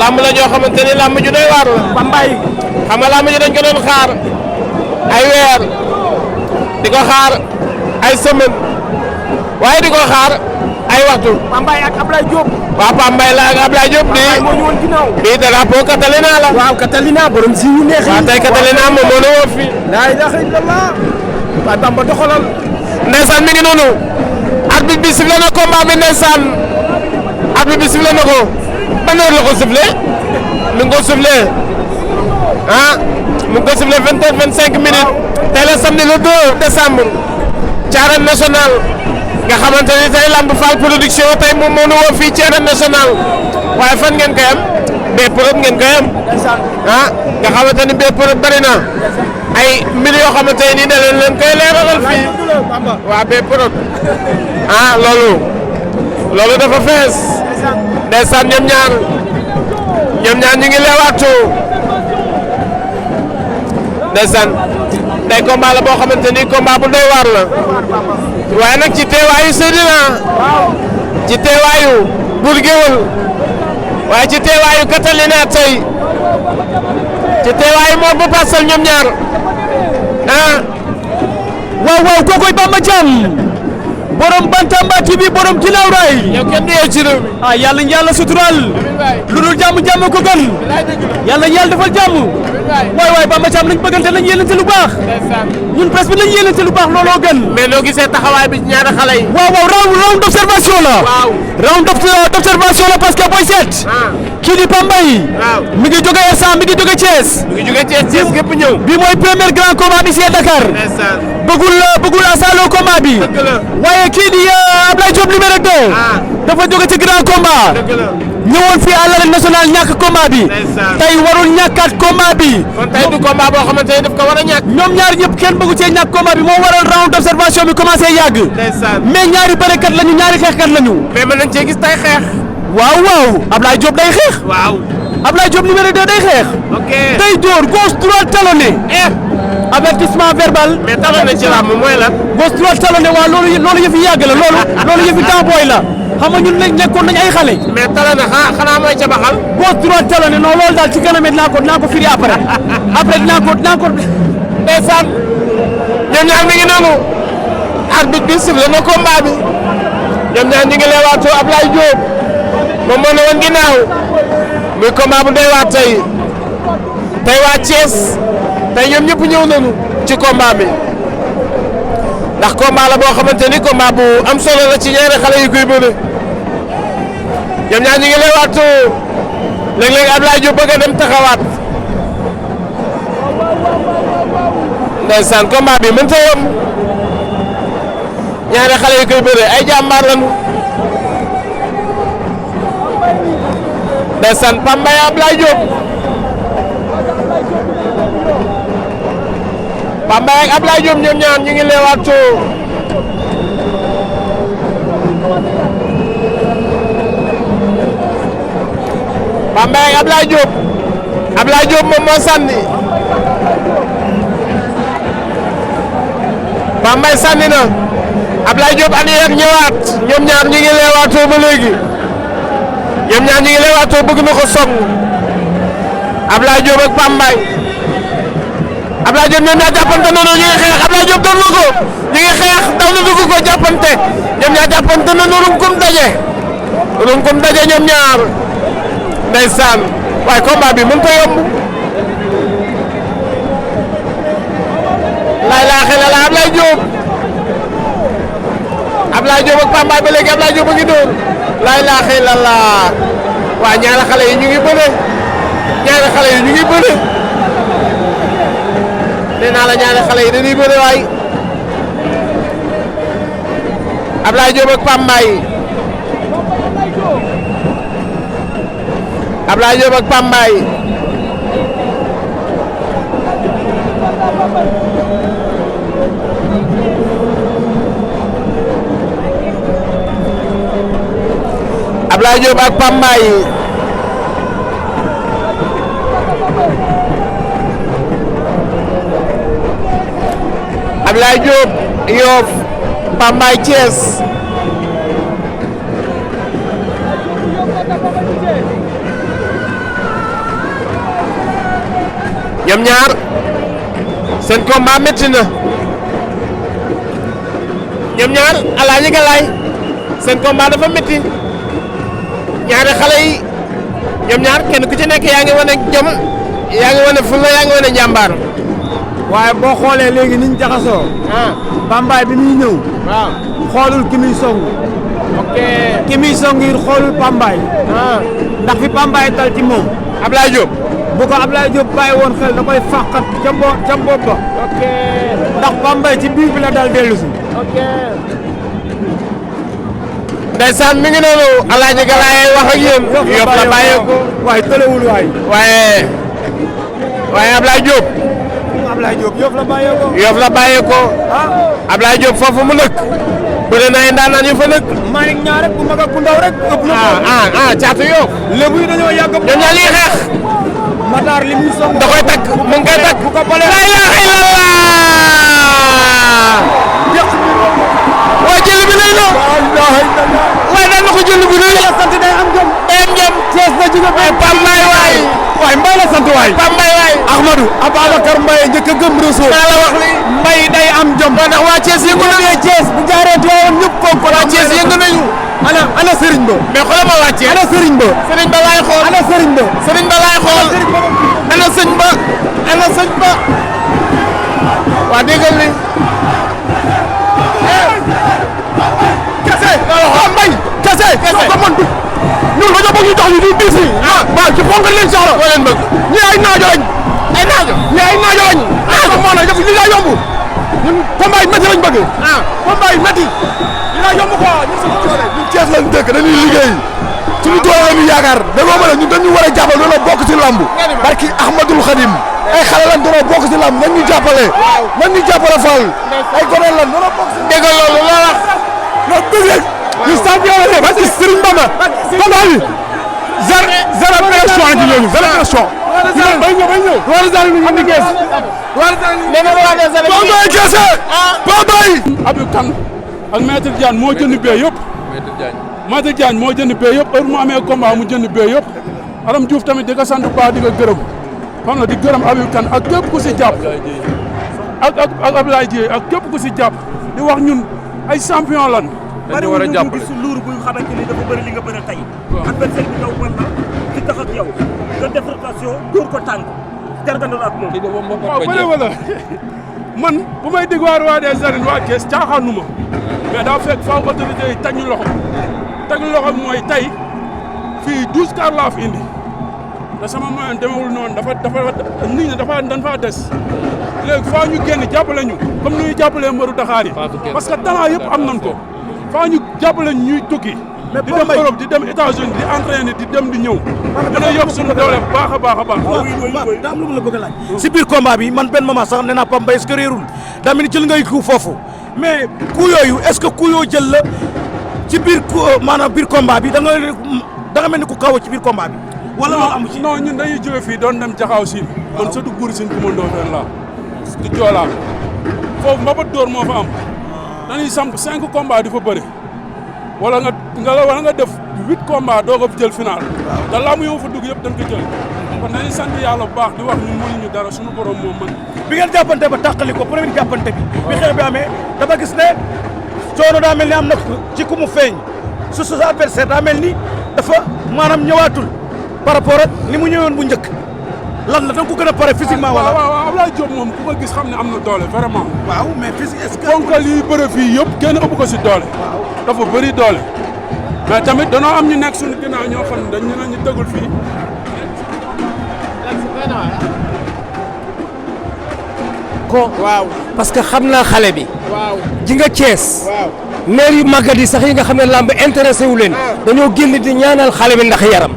làmb la joo xamante ni làmb ju doy waar la Pambaay xam nga làmb ji dañ ko doon xaar ay weer di ko xaar ay semaine waaye di ko xaar ay waxtu. Pambaay ak Ablaye Diop. waaw Pambaay la ak Ablaye Diop di moo ñu woon ginnaaw. di drapeau Catalina la. waaw Catalina borom si yu neex yi. waaw tey Catalina moom moo la woo fii. laa ilaaha illallah. waaye Bamba doxalal. ndeysaan mi ngi noonu. arbitre bi sifflé na combat bi ndeysaan. arbitre bi sifflé na ko. ban heure la ko sifflé. mi ngi ko sifflé ah mu ngi ko sifflé 20h25 minutes. tey la samedi le 2 décembre. ci arène nationale. nga xamante ni tey lamb Fall production tey moom moo nu woo fii ci arène nationale. waaye fan ngeen koy am. bee prod ngeen koy am. ah nga xamante ni bee prod bari na. ay mbir yoo xamante ni da leen koy leeralal fii. waa bee prod. ah loolu dafa fees. ndeysaan ñoom ñaar ñu ngi leewaatoo. ndeysaan tey combat la boo xamante ni combat bu doy waar la. waaye nag ci teewaayu Seydina. ci teewaayu Bour Gueweul. waaye ci teewaayu Catalina tey. ci teewaayu Mor bu Parcelles ñoom ñaar. ah. waaw kookoy Bamba Thiam. borom Bantamba TV borom ginnaaw raay. yow kenn du yow ci réew mi. ah yàlla suturaal. lu dul jàmm ko gën. yàlla defal jàmm. waay Bamba Thiam nañ bëggante nañ yéenante lu baax. ñun presse bi nañ yéenante lu baax looloo gën. mais noo gisee taxawaay bi ci ñaari xale yi. waaw round d'observation la. waaw round d'observation la parce que booy seet. kii di Pambay. waaw mi ngi jóge Ersan mi ngi jóge Thiès. Thiès gépp ñëw. bi mooy premier grand combat bi à Dakar. bëggul asalo combat bi. waaye kii di Ablaye Diop numéro 2. dafa jóge ci grand combat. ñëwoon fii à l'arène nationale ñàkk combat bi. tey warul ñàkkaat combat bi. kon tey du combat boo xamante ne daf ko war a ñàkk. ñoom ñaar ñëpp kenn bëggu cee ñàkk combat bi moo waral round d'observation bi commencé yàgg. mais ñaari bërekat lañu ñaari xeexkat lañu. mais mën nañ cee gis tey xeex. waaw Ablaye Diop day xeex. waaw Ablaye Diop numéro 2 day xeex. ok day door gauche droite talonné. avertissement verbal. mais talonné ci làmb mooy lan. gauche droite talonné waaw loolu yëfi yàgg la loolu yëfi temps booy la. xam nga ñun nekkoon nañ ay xale. mais talonné xanaa mooy cabaxal. gauche droite talonné non loolu daal ci kanam dinaa ko firi après dinaa ko. ndeysaan ñoom ñaar mi ngi noonu. arbitre bi sifflé na combat bi. ñoom ñaar ñu ngi leewaatoo Ablaye Diop moom moo ne woon ginnaaw muy combat bu doy waar tey waa Thiès tey ñoom ñëpp ñëw nañu ci combat bi ndax combat la boo xamante ni combat bu am solo la ci ñaari xale yu koy bëre ñoom ñaar ñu ngi leewaatoo léeg-léeg Ablaye Diop bëgg a dem taxawaat ndeysaan combat bi mënta yomb ñaari xale yu koy bëre ay jàmbaar lañu ndeysaan Pambay Ablaye Diop Pambaay ak Ablaye Diop ñoom ñaar ñu ngi leewaatoo Pambaay ak Ablaye Diop moom moo sànni Pambaay sànni na Ablaye Diop andi ak ñëwaat ñoom ñaar ñu ngi leewaatoo ba léegi ñoom ñaar ñu ngi leewaatoo bëgg na ko song Ablaye Diop ak Pambaay Ablaye Diop ñoom ñaar jàppante noonu ñu ngi xeex Ablaye Diop doon na ko ñu ngi xeex daw na dugg ko jàppante ñoom ñaar jàppante na noonu kum daje ñoom ñaar ndeysaan waaye combat bi mën ko yomb lay laa xel la Ablaye Diop ak Pambaay ba léegi Ablaye Diop a ngi doon lay laa xel la waa ñaari xale yi ñu ngi bëre nee naa la ñaari xale yi dañuy bëre waay Ablaye Diop ak Pambaay Ablaye Diop ak Pambaay Ablaye Diop ak Pambaay Ablaye Diop Yoff Pambaay Thiès ñoom ñaar seen combat métti na ñoom ñaar Alaaji Galaay seen combat dafa métti ñaari xale yi ñoom ñaar kenn ku ci nekk yaa ngi wane jom yaa ngi wane fulla yaa ngi wane njàmbaar waaye boo xoolee léegi niñ jaxasoo. Pambaay bi muy ñëw. waaw xoolul ki muy song. ok ki muy song it xoolul Pambaay. ndax fi Pambaay dal ci moom. Ablaye Diop. bu ko Ablaye Diop bàyyi woon xel da koy fàqat ca bopp ba. ok ndax Pambaay ci biir bi la dal dellu si. ok. ndeysaan mi ngi noonu Alaaji Galaay wax ak yéen. Yoff la bàyyeekoo waaye tëlewul waay. waaye Ablaye Diop. Ablaye Diop Yoff la bàyyeekoo. Yoff la bàyyeekoo. Ablaye Diop foofu mu nëkk. bëri na ay ndaanaan yu fa nëkk. Malick ñaar rek bu mag ak bu ndaw rek. ëpp na ko caatu Yoff. lébu yi dañoo yàgg. ñoom ñaar ñuy xeex. Matar li muy song. da koy takk mu ngi koy takk. bu ko balee la ilaha illallah. waaye jël bi lay loo. waaye daan na ko jël bu rëy. la sant day am jom. day am jom. Thiès na jóge waaye Pambaay waay. waay Mbaye la sant waay. Pambaay waay. Ahmadou Ababacar Mbaye njëkk a gëm Rasuul. naa la wax li Mbaye day am jom. ndax waa Thiès yëngu nañu. Thiès bu jaaree teewoon ñëpp fonk ko. waa Thiès yëngu nañu. ana Serigne Ba. mais xoolal ma waa Thiès. ana Serigne Ba. Serigne Ba laay xool. ana Serigne Ba. Serigne Ba laay xool. ana sëñ Ba. ana sëñ Ba. waa déggal li. kese. Mbaye kese. kese ko mën ñun dañoo bëgg ñu tax ñu di diis yi. waaw ci fonk leen soxla. boo leen bëgg. ñii ay naajo lañ. ay naajo. ñii ay naajo lañ. moo na li laa yomb. ñun combat yi métti lañ bëgg. combat yi métti. li laa yomb quoi ñun sama doole. ñun Thiès lañ dëkk dañuy liggéey. suñu doole la ñu yaakaar. dañoo mën a ñun dañu war a jàppale dañoo bokk ci lamb. barki Ahmadul Khadim. ay xale lañ dañoo bokk ci lamb nañ ñu jàppale. nañ ñu jàppale Fall. ay gone lañ dañoo bokk ci. dégg loolu loo wax. non dëgg ñu champion la parce que Serigne Bamba. combat bi. zéro pression ci ñooñu zéro pression. bay ñëw. wala daal ñu andi kees. Pambaay kese. Pambaay. Abdou Kane ak maître Diagne moo jënd bee yëpp. maître Diagne moo jënd bee yëpp heure mu amee combat mu jënd bee yëpp. Aram Diouf tamit di ko sant bu baax di ko gërëm. xam nga di gërëm Abdou Kane ak képp ku si jàpp. ak Abdoulaye Dieye ak képp ku si jàpp. di wax ñun ay champion lan. dañu war a jàppale bari luur bu xamante ni dafa bëri li nga bëri tey. adversaire bi daw mën na ci tax ak yow nga def rotation dóor ko tànk jargandoo ak moom. waaw bëri wala man bu may dégg waa roi des arènes waa Thiès caaxaanu ma mais daa fekk faaw autorité yi teg ñu loxo mooy tey fii 12 car laa fi indi te sama moyen demewul noonu dafa nit ñi dañ faa des léegi faa ñu génn jàppale ñu comme ni ñuy jàppalee mbëru Dakar yi parce que talent yëpp am nañ ko faa ñu jàppale ñuy tukki di dem Europe di dem États-Unis di entraîner di dem di ñëw. gën a yokk suñu doole bu baax a baax a baax. daa am lu mu la bëgg a laaj. si biir combat bi man benn moment sax nee naa Pape Mbaye est-ce que réerul daa mel ni jël ngay coup foofu mais coup yooyu est-ce que coup yoo jël la ci biir maanaam biir combat bi da nga mel ni ku kaw ci biir combat bi. wala loolu amu ci. non ñun dañuy jóge fii doon dem jaxaaw siin. man surtout Bour Sine ku ma Ndofène laa. di Joolaa foofu mbapat dóor moo fa am. dañuy samp 5 combats di fa bëri. wala nga def 8 combats doo ko jël final. te laamu yow fa dugg yëpp dañ ko jël. kon dañuy sant yàlla bu baax di wax ñun mënuñu dara suñu borom moom mën. bi ngeen jàppante ba tàqali ko première jàppante bi xeex bi amee dama gis ne coono daa mel ni am na ci ku mu feeñ su sa adversaire daa mel ni dafa maanaam ñëwaatul par rapport ak ni mu ñëwoon bu njëkk lan la da nga ko gën a pare physiquement wala. waaw Ablaye Diop moom ku ko gis xam ne am na doole vraiment. waaw mais physique est-ce que. ponkal yi bëre fii yëpp kenn ëpp ko si doole. waaw dafa bëri doole. mais tamit danoo am ñu nekk suñu ginnaaw ñoo xam ne dañ ñu dëggul fii. ko waaw parce que xam naa xale bi. waaw ji nga Thiès. waaw maire yu màggat yi sax yi nga xam ne làmb intéressé wu leen. dañoo génn di ñaanal xale bi ndax yaram.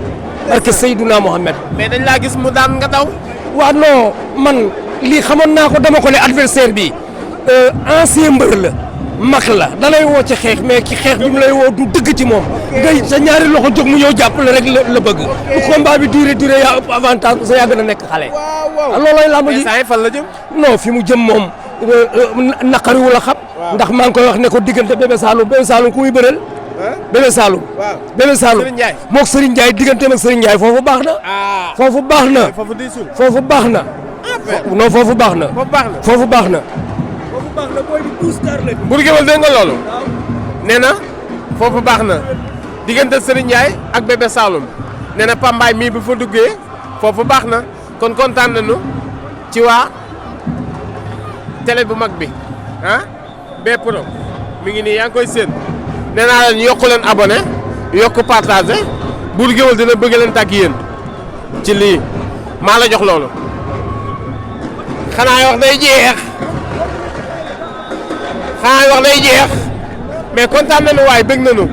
parce que Seydouna Mohamed. mais dañ laa gis mu daan nga daw. waaw non man lii xamoon naa ko dama ko ne adversaire bi ancien mbër la mag la da lay woo ci xeex mais ki xeex bi mu lay woo du dëgg ci moom. ngay sa ñaari loxo jóg mu ñëw jàppale rek la bëgg. bu combat bi duré yaa ëpp avantage sa yaa gën a nekk xale. waaw loolooy làmb ji mais fan la jëm. non fi mu jëm moom naqariwu la xam. ndax maa ngi koy wax ne ko diggante Bébé Saloum ku muy bëreel. Bébé Saloum. waaw Bébé Saloum Serigne Ndiaye. moog Serigne Ndiaye digganteem ak Serigne Ndiaye foofu baax na. foofu baax na. foofu diisul. foofu baax na. non foofu baax na. foofu baax na. foofu baax na. foofu baax na booy bi douze car la. Bour Gueweul dégg nga loolu. nee na foofu baax na diggante Serigne Ndiaye ak Bébé Saloum nee na Pambaay mii bu fa duggee foofu baax na kon kontaan nañu ci waa télé bu mag bi ah B-Pro mi ngi nii yaa ngi koy séen nee naa leen yokku leen abonné yokku partagé Bour Gueweul dina bëgg leen tàgg yéen ci lii maa la jox loolu xanaa wax day jeex xanaa wax day jeex mais kontaan nañu waaye bëgg nañu